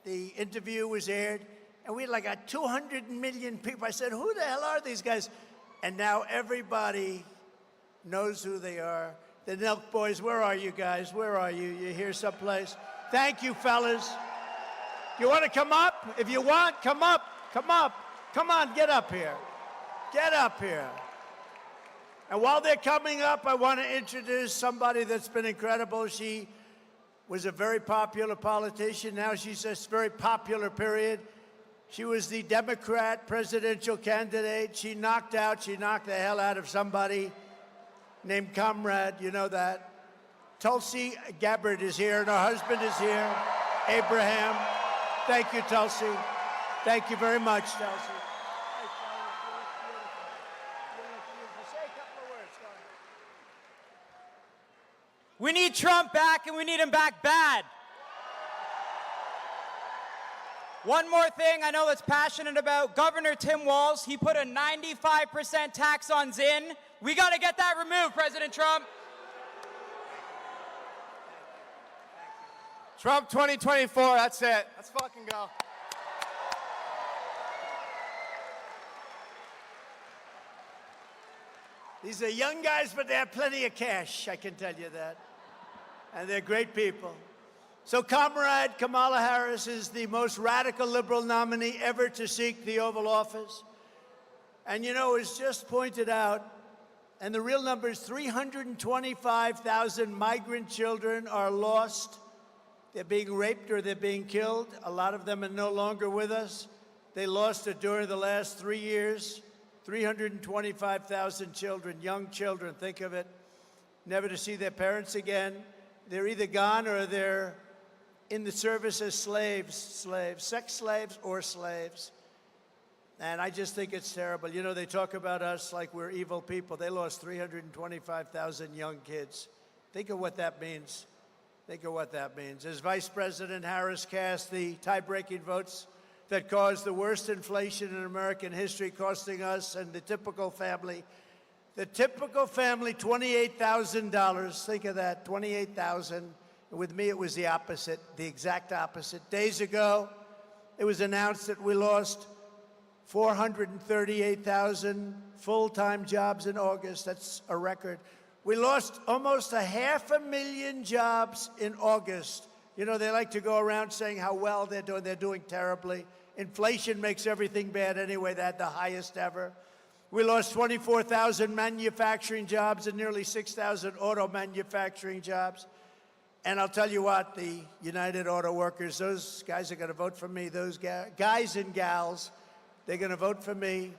the interview was aired. And we had like 200 million people. I said, who the hell are these guys? And now everybody knows who they are. The Nelk Boys, where are you guys? Where are you? You here someplace? Thank you, fellas. You want to come up? If you want, come up. Come up. Come on, get up here. Get up here. And while they're coming up, I want to introduce somebody that's been incredible. She was a very popular politician. Now she's a very popular, period. She was the Democrat presidential candidate. She knocked the hell out of somebody named Comrade. You know that. Tulsi Gabbard is here, and her husband is here, Abraham. Thank you, Tulsi. Thank you very much, Tulsi. We need Trump back, and we need him back bad. One more thing I know that's passionate about, Governor Tim Walz, he put a 95% tax on Zinn. We got to get that removed, President Trump. Trump 2024, that's it. Let's fucking go. These are young guys, but they have plenty of cash, I can tell you that. And they're great people. So Comrade Kamala Harris is the most radical liberal nominee ever to seek the Oval Office. And you know, it's just pointed out, and the real number is 325,000 migrant children are lost. They're being raped or they're being killed. A lot of them are no longer with us. They lost it during the last 3 years. 325,000 children, young children, think of it, never to see their parents again. They're either gone or they're in the service as slaves, sex slaves or slaves. And I just think it's terrible. You know, they talk about us like we're evil people. They lost 325,000 young kids. Think of what that means. Think of what that means. As Vice President Harris cast the tie-breaking votes that caused the worst inflation in American history, costing us and the typical family, $28,000. Think of that, $28,000. With me, it was the opposite, the exact opposite. Days ago, it was announced that we lost 438,000 full-time jobs in August. That's a record. We lost almost 500,000 jobs in August. You know, they like to go around saying how well they're doing. They're doing terribly. Inflation makes everything bad anyway. They had the highest ever. We lost 24,000 manufacturing jobs and nearly 6,000 auto manufacturing jobs. And I'll tell you what, the United Auto Workers, those guys are going to vote for me. Those guys and gals, they're going to vote for me.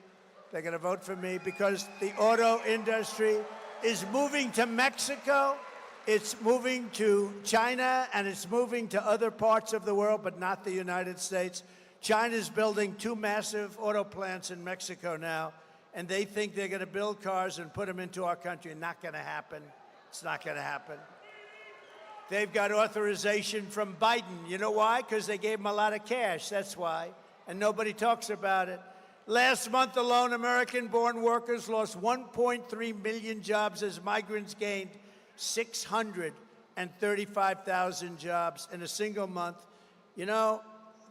They're going to vote for me because the auto industry is moving to Mexico. It's moving to China, and it's moving to other parts of the world, but not the United States. China's building 2 massive auto plants in Mexico now, and they think they're going to build cars and put them into our country. Not going to happen. It's not going to happen. They've got authorization from Biden. You know why? Because they gave him a lot of cash. That's why. And nobody talks about it. Last month alone, American-born workers lost 1.3 million jobs as migrants gained 635,000 jobs in a single month. You know,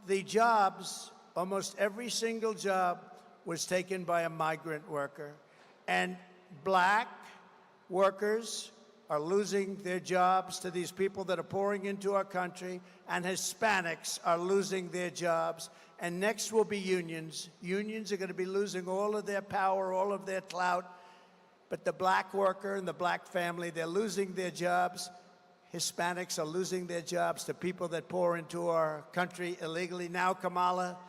the jobs, almost every single job was taken by a migrant worker. And black workers are losing their jobs to these people that are pouring into our country, and Hispanics are losing their jobs. And next will be unions. Unions are going to be losing all of their power, all of their clout. But the black worker and the black family, they're losing their jobs. Hispanics are losing their jobs to people that pour into our country illegally. Now Kamala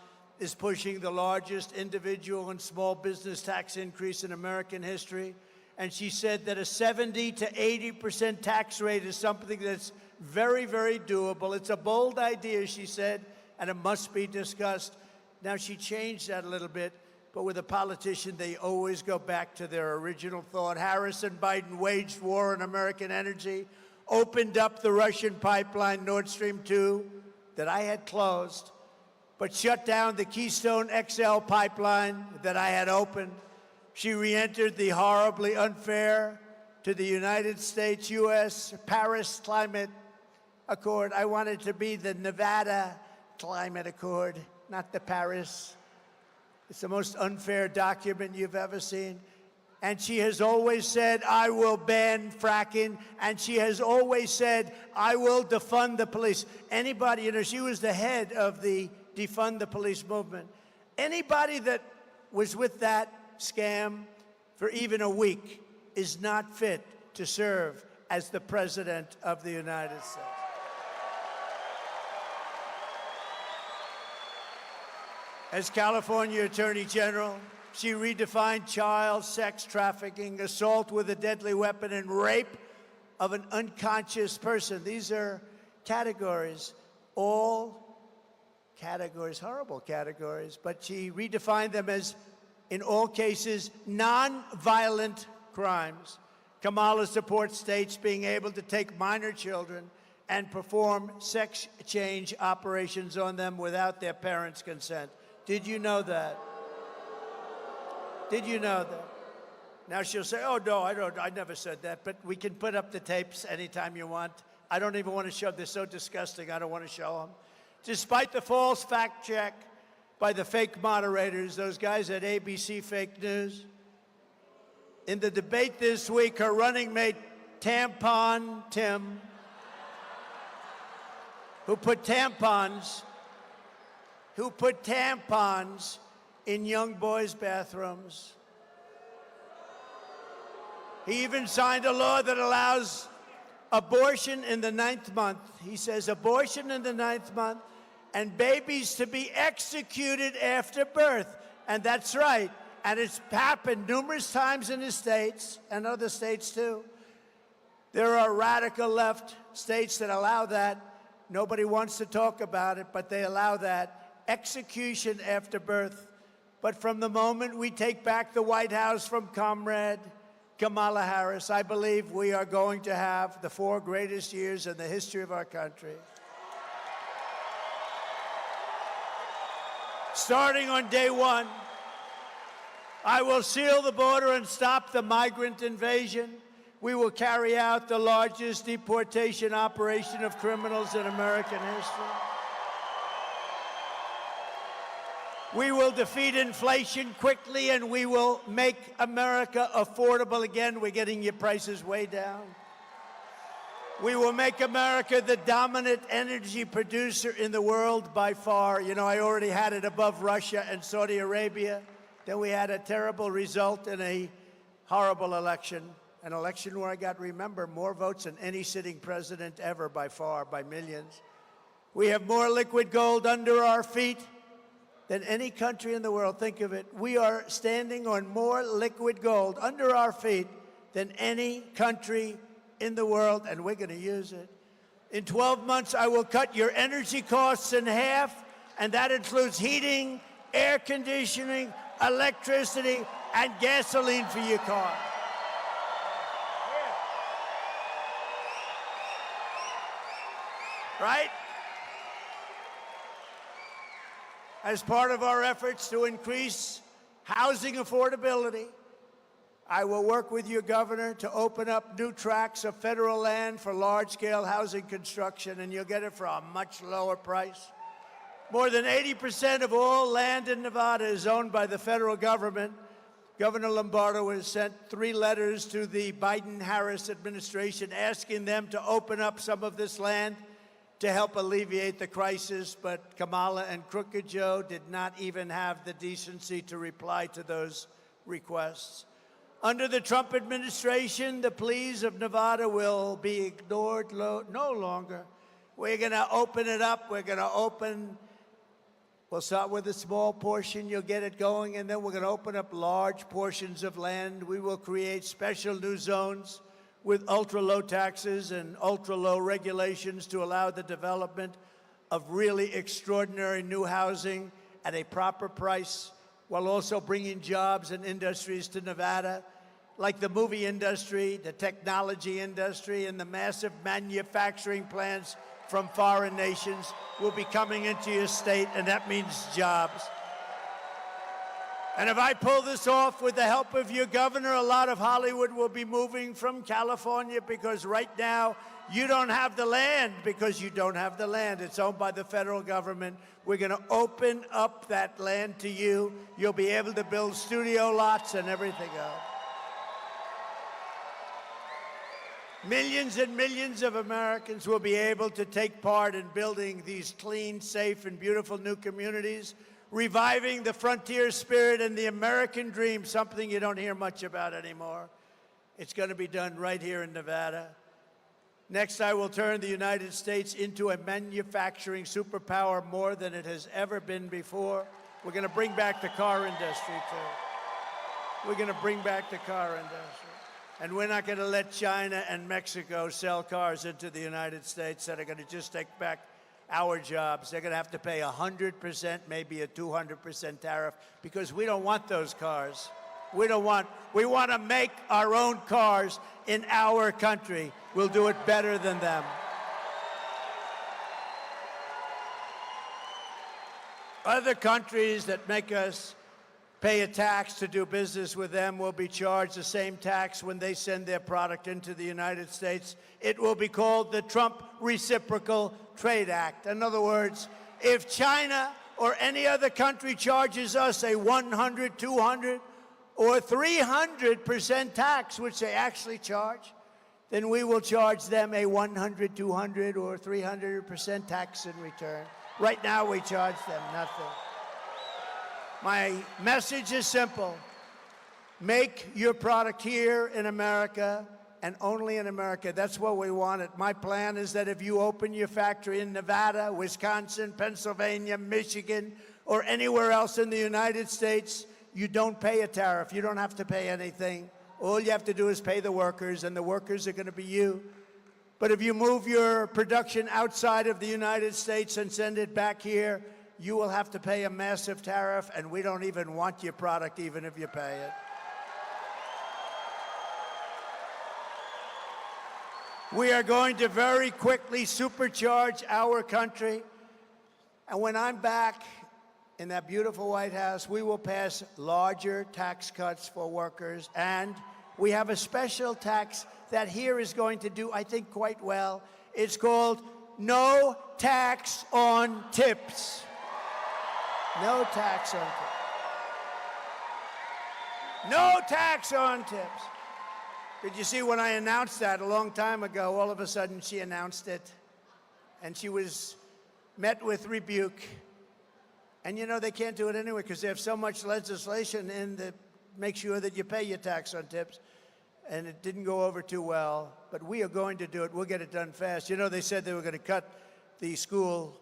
is pushing the largest individual and small business tax increase in American history. And she said that a 70 to 80% tax rate is something that's very, very doable. It's a bold idea, she said, and it must be discussed. Now, she changed that a little bit, but with a politician, they always go back to their original thought. Harris and Biden waged war on American energy, opened up the Russian pipeline Nord Stream 2 that I had closed, but shut down the Keystone XL pipeline that I had opened. She re-entered the horribly unfair to the United States-U.S. Paris Climate Accord. I want it to be the Nevada Climate Accord, not the Paris. It's the most unfair document you've ever seen. And she has always said, I will ban fracking. And she has always said, I will defund the police. Anybody, you know, she was the head of the defund the police movement. Anybody that was with that scam for even a week is not fit to serve as the President of the United States. As California Attorney General, she redefined child sex trafficking, assault with a deadly weapon, and rape of an unconscious person. These are categories, all categories, horrible categories, but she redefined them as, in all cases, non-violent crimes. Kamala supports states being able to take minor children and perform sex change operations on them without their parents' consent. Did you know that? Did you know that? Now she'll say, oh, no, I never said that, but we can put up the tapes anytime you want. I don't even want to show them. They're so disgusting, I don't want to show them. Despite the false fact check by the fake moderators, those guys at ABC Fake News, in the debate this week, her running mate, Tampon Tim, who put tampons in young boys' bathrooms. He even signed a law that allows abortion in the 9th month. He says abortion in the 9th month and babies to be executed after birth. And that's right. And it's happened numerous times in the states and other states too. There are radical left states that allow that. Nobody wants to talk about it, but they allow that. Execution after birth. But from the moment we take back the White House from Comrade Kamala Harris, I believe we are going to have the 4 greatest years in the history of our country. Starting on day 1, I will seal the border and stop the migrant invasion. We will carry out the largest deportation operation of criminals in American history. We will defeat inflation quickly, and we will make America affordable again. We're getting your prices way down. We will make America the dominant energy producer in the world by far. You know, I already had it above Russia and Saudi Arabia. Then we had a terrible result in a horrible election, an election where I got, remember, more votes than any sitting president ever by far, by millions. We have more liquid gold under our feet than any country in the world. Think of it. We are standing on more liquid gold under our feet than any country in the world, and we're going to use it. In 12 months, I will cut your energy costs in half, and that includes heating, air conditioning, electricity, and gasoline for your car. Right? As part of our efforts to increase housing affordability, I will work with your governor to open up new tracts of federal land for large-scale housing construction, and you'll get it for a much lower price. More than 80% of all land in Nevada is owned by the federal government. Governor Lombardo has sent 3 letters to the Biden-Harris administration asking them to open up some of this land to help alleviate the crisis, but Kamala and Crooked Joe did not even have the decency to reply to those requests. Under the Trump administration, the pleas of Nevada will be ignored no longer. We're going to open it up. We'll start with a small portion. You'll get it going, and then we're going to open up large portions of land. We will create special new zones with ultra-low taxes and ultra-low regulations to allow the development of really extraordinary new housing at a proper price, while also bringing jobs and industries to Nevada, like the movie industry, the technology industry, and the massive manufacturing plants from foreign nations will be coming into your state, and that means jobs. And if I pull this off with the help of your governor, a lot of Hollywood will be moving from California, because right now you don't have the land, because you don't have the land. It's owned by the federal government. We're going to open up that land to you. You'll be able to build studio lots and everything else. Millions and millions of Americans will be able to take part in building these clean, safe, and beautiful new communities, reviving the frontier spirit and the American dream, something you don't hear much about anymore. It's going to be done right here in Nevada. Next, I will turn the United States into a manufacturing superpower more than it has ever been before. We're going to bring back the car industry, too. We're going to bring back the car industry. And we're not going to let China and Mexico sell cars into the United States that are going to just take back our jobs. They're going to have to pay 100%, maybe a 200% tariff, because we don't want those cars. We want to make our own cars in our country. We'll do it better than them. Other countries that make us pay a tax to do business with them will be charged the same tax when they send their product into the United States. It will be called the Trump Reciprocal Trade Act. In other words, if China or any other country charges us a 100, 200, or 300% tax, which they actually charge, then we will charge them a 100, 200, or 300% tax in return. Right now, we charge them nothing. My message is simple. Make your product here in America and only in America. That's what we want. My plan is that if you open your factory in Nevada, Wisconsin, Pennsylvania, Michigan, or anywhere else in the United States, you don't pay a tariff. You don't have to pay anything. All you have to do is pay the workers, and the workers are going to be you. But if you move your production outside of the United States and send it back here, you will have to pay a massive tariff, and we don't even want your product even if you pay it. We are going to very quickly supercharge our country, and when I'm back in that beautiful White House, we will pass larger tax cuts for workers, and we have a special tax that here is going to do, I think, quite well. It's called no tax on tips. No tax on tips. No tax on tips. Did you see when I announced that a long time ago, all of a sudden she announced it, and she was met with rebuke. And you know, they can't do it anyway because they have so much legislation in that makes sure that you pay your tax on tips. And it didn't go over too well, but we are going to do it. We'll get it done fast. You know, they said they were going to cut the school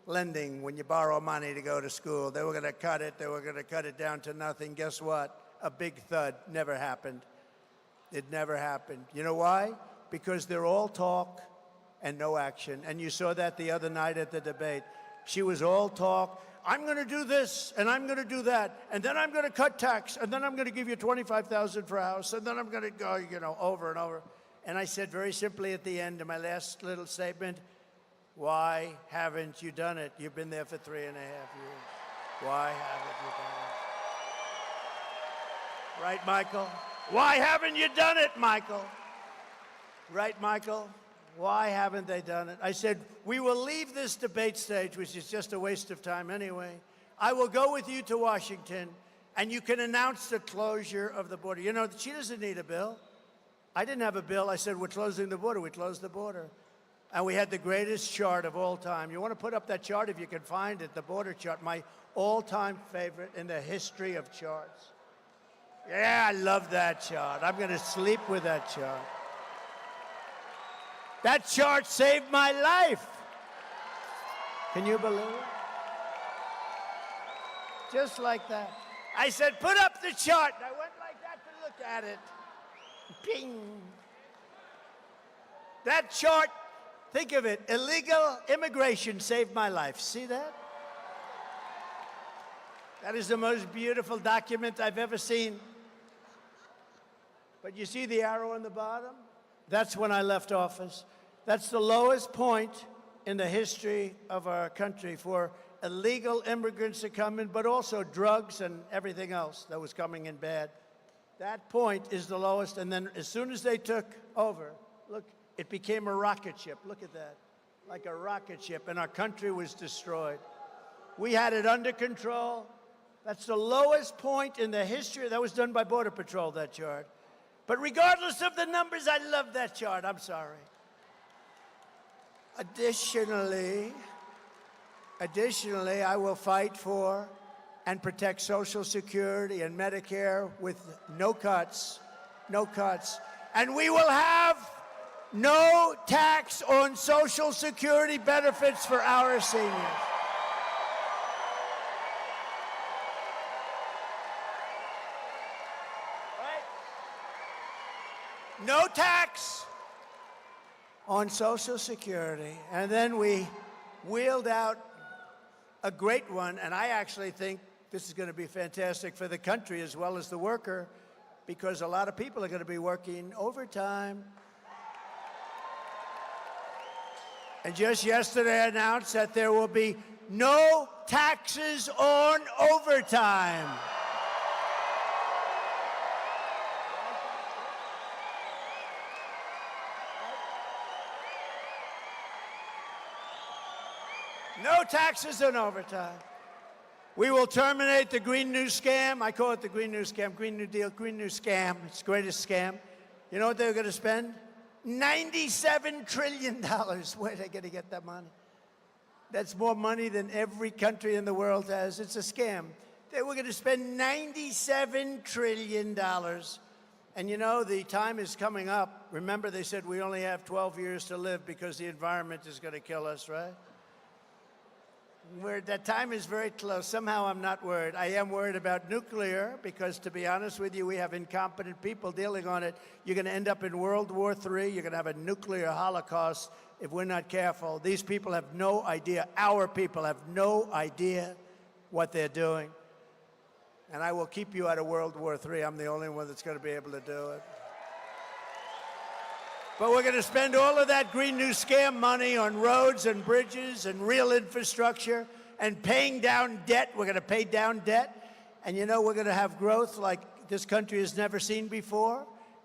lending when you borrow money to go to school. They were going to cut it. They were going to cut it down to nothing. Guess what? A big thud. Never happened. It never happened. You know why? Because they're all talk and no action. And you saw that the other night at the debate. She was all talk. I'm going to do this, and I'm going to do that, and then I'm going to cut tax, and then I'm going to give you $25,000 for a house, and then I'm going to go, you know, over and over. And I said very simply at the end of my last little statement, why haven't you done it? You've been there for 3.5 years. Why haven't you done it? Right, Michael? Why haven't you done it, Michael? Right, Michael? Why haven't they done it? I said, we will leave this debate stage, which is just a waste of time anyway. I will go with you to Washington, and you can announce the closure of the border. You know, she doesn't need a bill. I didn't have a bill. I said, we're closing the border. We closed the border. And we had the greatest chart of all time. You want to put up that chart if you can find it, the border chart, my all-time favorite in the history of charts. Yeah, I love that chart. I'm going to sleep with that chart. That chart saved my life. Can you believe it? Just like that. I said, put up the chart. And I went like that to look at it. Ping. That chart, think of it, illegal immigration saved my life. See that? That is the most beautiful document I've ever seen. But you see the arrow on the bottom? That's when I left office. That's the lowest point in the history of our country for illegal immigrants to come in, but also drugs and everything else that was coming in bad. That point is the lowest, and then as soon as they took over, look, it became a rocket ship. Look at that, like a rocket ship, and our country was destroyed. We had it under control. That's the lowest point in the history. That was done by Border Patrol, that chart. But regardless of the numbers, I love that chart. I'm sorry. Additionally, I will fight for and protect Social Security and Medicare with no cuts, no cuts. And we will have no tax on Social Security benefits for our seniors. No tax on Social Security. And then we wheeled out a great one, and I actually think this is going to be fantastic for the country as well as the worker, because a lot of people are going to be working overtime. And just yesterday I announced that there will be no taxes on overtime. No taxes on overtime. We will terminate the Green New Scam. I call it the Green New Scam, Green New Deal, Green New Scam. It's the greatest scam. You know what they're going to spend? $97 trillion. Where are they going to get that money? That's more money than every country in the world has. It's a scam. They were going to spend $97 trillion. And you know, the time is coming up. Remember, they said we only have 12 years to live because the environment is going to kill us, right? That time is very close. Somehow I'm not worried. I am worried about nuclear because, to be honest with you, we have incompetent people dealing on it. You're going to end up in World War III. You're going to have a nuclear holocaust if we're not careful. These people have no idea. Our people have no idea what they're doing. And I will keep you out of World War III. I'm the only one that's going to be able to do it. But we're going to spend all of that Green New Scam money on roads and bridges and real infrastructure and paying down debt. We're going to pay down debt. And you know, we're going to have growth like this country has never seen before.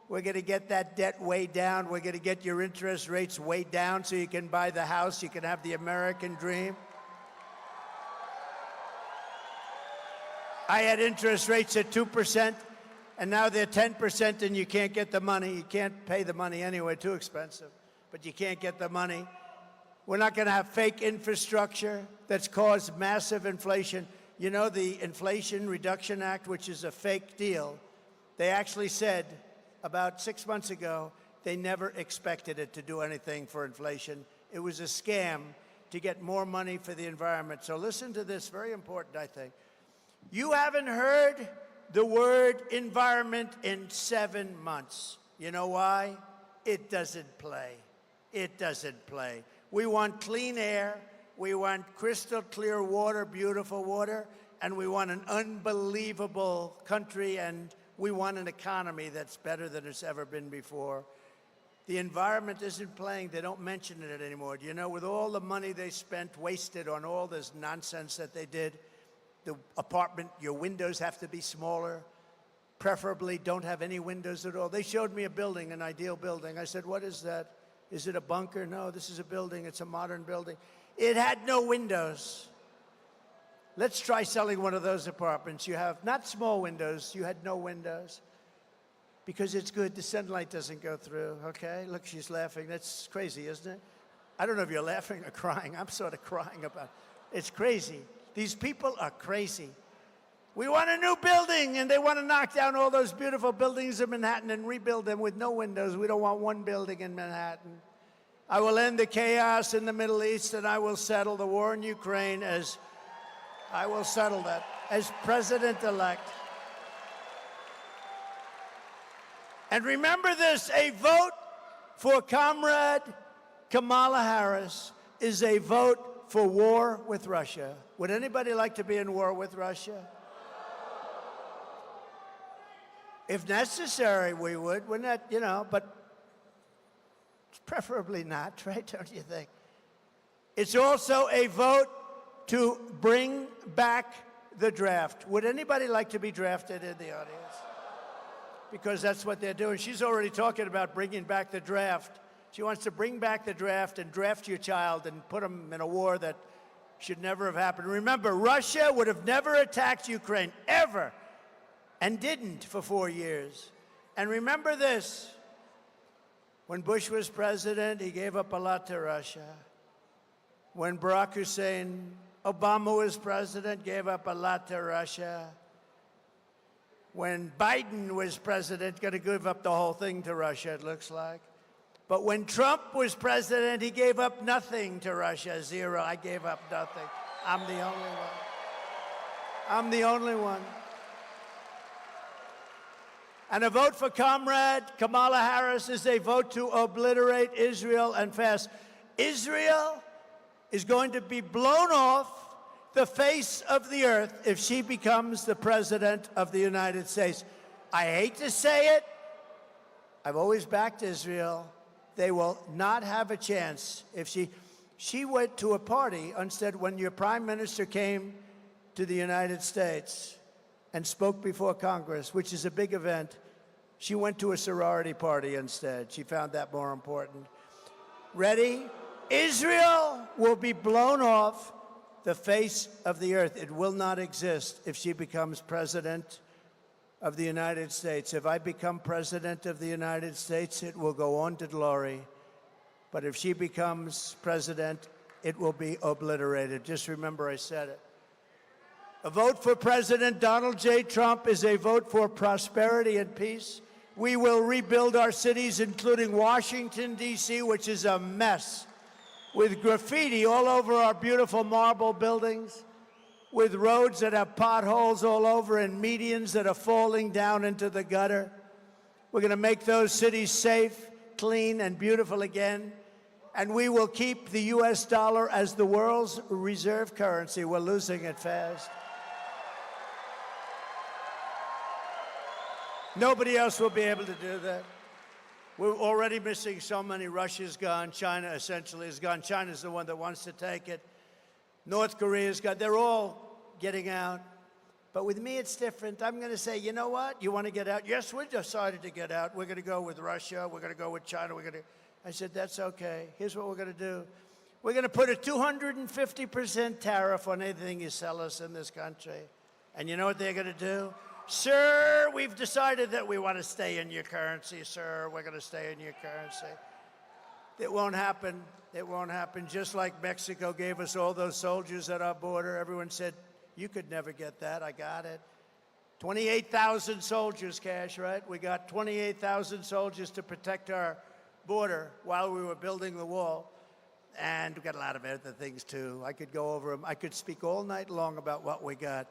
We're going to get that debt way down. We're going to get your interest rates way down so you can buy the house. You can have the American dream. I had interest rates at 2%, and now they're 10%, and you can't get the money. You can't pay the money anyway, too expensive, but you can't get the money. We're not going to have fake infrastructure that's caused massive inflation. You know, the Inflation Reduction Act, which is a fake deal, they actually said about 6 months ago they never expected it to do anything for inflation. It was a scam to get more money for the environment. So listen to this, very important, I think. You haven't heard the word environment in 7 months. You know why? It doesn't play. It doesn't play. We want clean air, we want crystal clear water, beautiful water, and we want an unbelievable country, and we want an economy that's better than it's ever been before. The environment isn't playing. They don't mention it anymore. You know, with all the money they spent, wasted on all this nonsense that they did, the apartment, your windows have to be smaller, preferably don't have any windows at all. They showed me a building, an ideal building. I said, what is that? Is it a bunker? No, this is a building. It's a modern building. It had no windows. Let's try selling one of those apartments. You have not small windows. You had no windows. Because it's good. The sunlight doesn't go through, okay? Look, she's laughing. That's crazy, isn't it? I don't know if you're laughing or crying. I'm sort of crying about it. It's crazy. These people are crazy. We want a new building, and they want to knock down all those beautiful buildings in Manhattan and rebuild them with no windows. We don't want one building in Manhattan. I will end the chaos in the Middle East, and I will settle the war in Ukraine as president-elect. And remember this, a vote for Comrade Kamala Harris is a vote for war with Russia. Would anybody like to be in war with Russia? If necessary, we would. We're not, you know, but preferably not, right? Don't you think? It's also a vote to bring back the draft. Would anybody like to be drafted in the audience? Because that's what they're doing. She's already talking about bringing back the draft. She wants to bring back the draft and draft your child and put them in a war that should never have happened. Remember, Russia would have never attacked Ukraine, ever, and didn't for 4 years. And remember this, when Bush was president, he gave up a lot to Russia. When Barack Hussein Obama was president, gave up a lot to Russia. When Biden was president, going to give up the whole thing to Russia, it looks like. But when Trump was president, he gave up nothing to Russia, zero. I gave up nothing. I'm the only one. I'm the only one. And a vote for Comrade Kamala Harris is a vote to obliterate Israel and fast. Israel is going to be blown off the face of the earth if she becomes the president of the United States. I hate to say it. I've always backed Israel. They will not have a chance if she went to a party instead when your prime minister came to the United States and spoke before Congress, which is a big event. She went to a sorority party instead. She found that more important. Ready? Israel will be blown off the face of the earth. It will not exist if she becomes president of the United States. If I become president of the United States, it will go on to glory. But if she becomes president, it will be obliterated. Just remember I said it. A vote for President Donald J. Trump is a vote for prosperity and peace. We will rebuild our cities, including Washington, D.C., which is a mess, with graffiti all over our beautiful marble buildings, with roads that have potholes all over and medians that are falling down into the gutter. We're going to make those cities safe, clean, and beautiful again. And we will keep the U.S. dollar as the world's reserve currency. We're losing it fast. Nobody else will be able to do that. We're already missing so many. Russia's gone. China essentially is gone. China's the one that wants to take it. North Korea's gone. They're all getting out. But with me, it's different. I'm going to say, you know what? You want to get out? Yes, we decided to get out. We're going to go with Russia. We're going to go with China. I said, that's okay. Here's what we're going to do. We're going to put a 250% tariff on anything you sell us in this country. And you know what they're going to do? Sir, we've decided that we want to stay in your currency, sir. We're going to stay in your currency. It won't happen. It won't happen. Just like Mexico gave us all those soldiers at our border. Everyone said, you could never get that. I got it. 28,000 soldiers, Cash, right? We got 28,000 soldiers to protect our border while we were building the wall. And we got a lot of other things, too. I could go over them. I could speak all night long about what we got.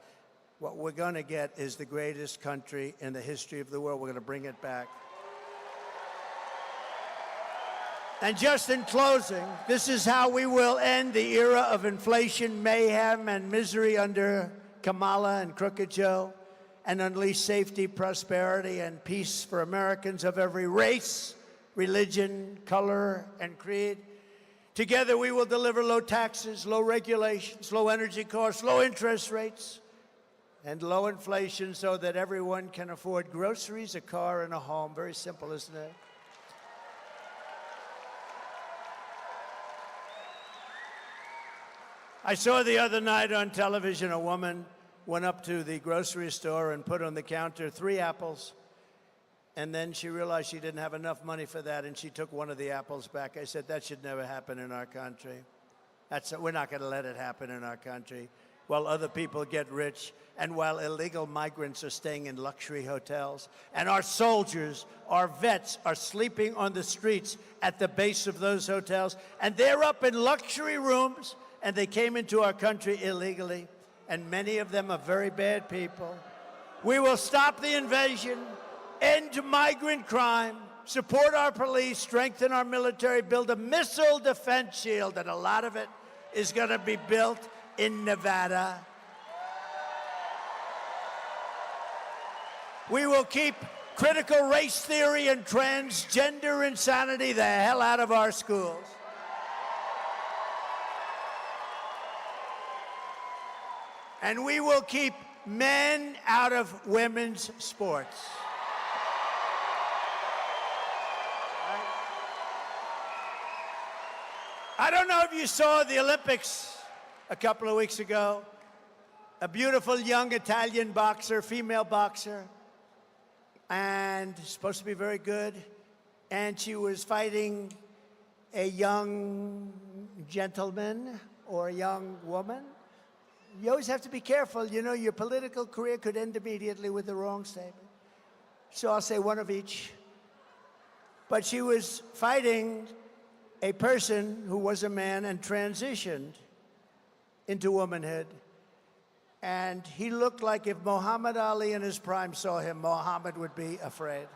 What we're going to get is the greatest country in the history of the world. We're going to bring it back. And just in closing, this is how we will end the era of inflation, mayhem, and misery under Kamala and Crooked Joe, and unleash safety, prosperity, and peace for Americans of every race, religion, color, and creed. Together, we will deliver low taxes, low regulations, low energy costs, low interest rates, and low inflation so that everyone can afford groceries, a car, and a home. Very simple, isn't it? I saw the other night on television a woman went up to the grocery store and put on the counter 3 apples, and then she realized she didn't have enough money for that, and she took one of the apples back. I said, that should never happen in our country. We're not going to let it happen in our country while other people get rich and while illegal migrants are staying in luxury hotels. And our soldiers, our vets, are sleeping on the streets at the base of those hotels, and they're up in luxury rooms, and they came into our country illegally, and many of them are very bad people. We will stop the invasion, end migrant crime, support our police, strengthen our military, build a missile defense shield, and a lot of it is going to be built in Nevada. We will keep critical race theory and transgender insanity the hell out of our schools. And we will keep men out of women's sports. I don't know if you saw the Olympics a couple of weeks ago. A beautiful young Italian boxer, female boxer, and supposed to be very good. And she was fighting a young gentleman or a young woman. You always have to be careful. You know, your political career could end immediately with the wrong statement. So I'll say one of each. But she was fighting a person who was a man and transitioned into womanhood. And he looked like if Muhammad Ali in his prime saw him, Muhammad would be afraid.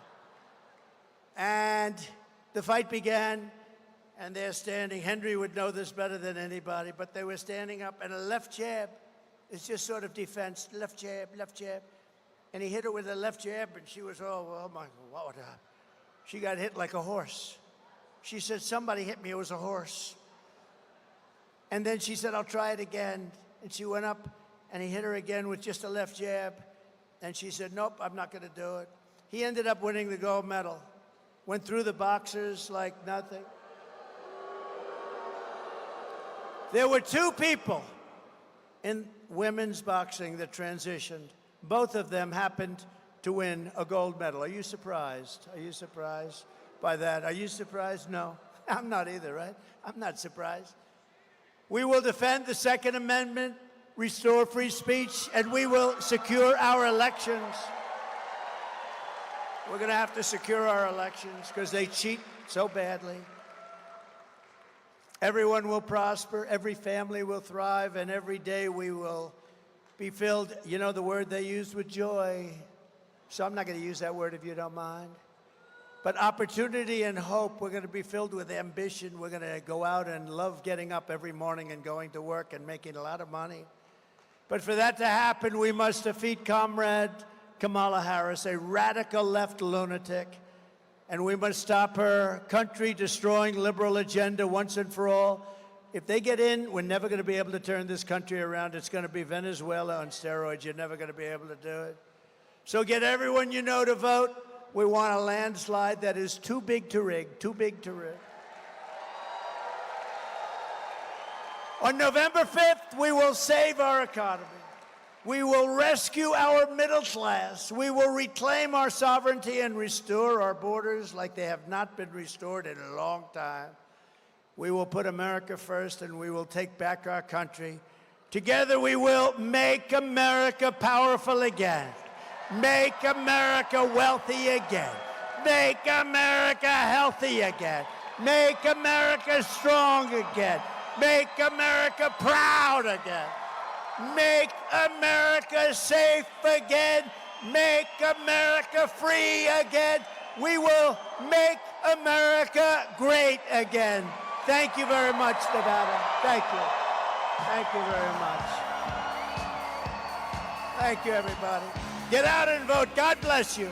And the fight began, and they're standing. Henry would know this better than anybody, but they were standing up, and a left jab is just sort of defense, left jab, left jab. And he hit her with a left jab, and she was, oh my, what? She got hit like a horse. She said, somebody hit me, it was a horse. And then she said, I'll try it again. And she went up, and he hit her again with just a left jab. And she said, nope, I'm not going to do it. He ended up winning the gold medal. Went through the boxers like nothing. There were 2 people in women's boxing that transitioned. Both of them happened to win a gold medal. Are you surprised? Are you surprised by that? Are you surprised? No, I'm not either, right? I'm not surprised. We will defend the Second Amendment, restore free speech, and we will secure our elections. We're going to have to secure our elections because they cheat so badly. Everyone will prosper, every family will thrive, and every day we will be filled, you know the word they used, with joy. So I'm not going to use that word if you don't mind. But opportunity and hope, we're going to be filled with ambition. We're going to go out and love getting up every morning and going to work and making a lot of money. But for that to happen, we must defeat Comrade Kamala Harris, a radical left lunatic. And we must stop her country-destroying liberal agenda once and for all. If they get in, we're never going to be able to turn this country around. It's going to be Venezuela on steroids. You're never going to be able to do it. So get everyone you know to vote. We want a landslide that is too big to rig, too big to rig. On November 5th, we will save our economy. We will rescue our middle class. We will reclaim our sovereignty and restore our borders like they have not been restored in a long time. We will put America first, and we will take back our country. Together we will make America powerful again. Make America wealthy again. Make America healthy again. Make America strong again. Make America proud again. Make America safe again. Make America free again. We will make America great again. Thank you very much, Nevada. Thank you. Thank you very much. Thank you, everybody. Get out and vote. God bless you.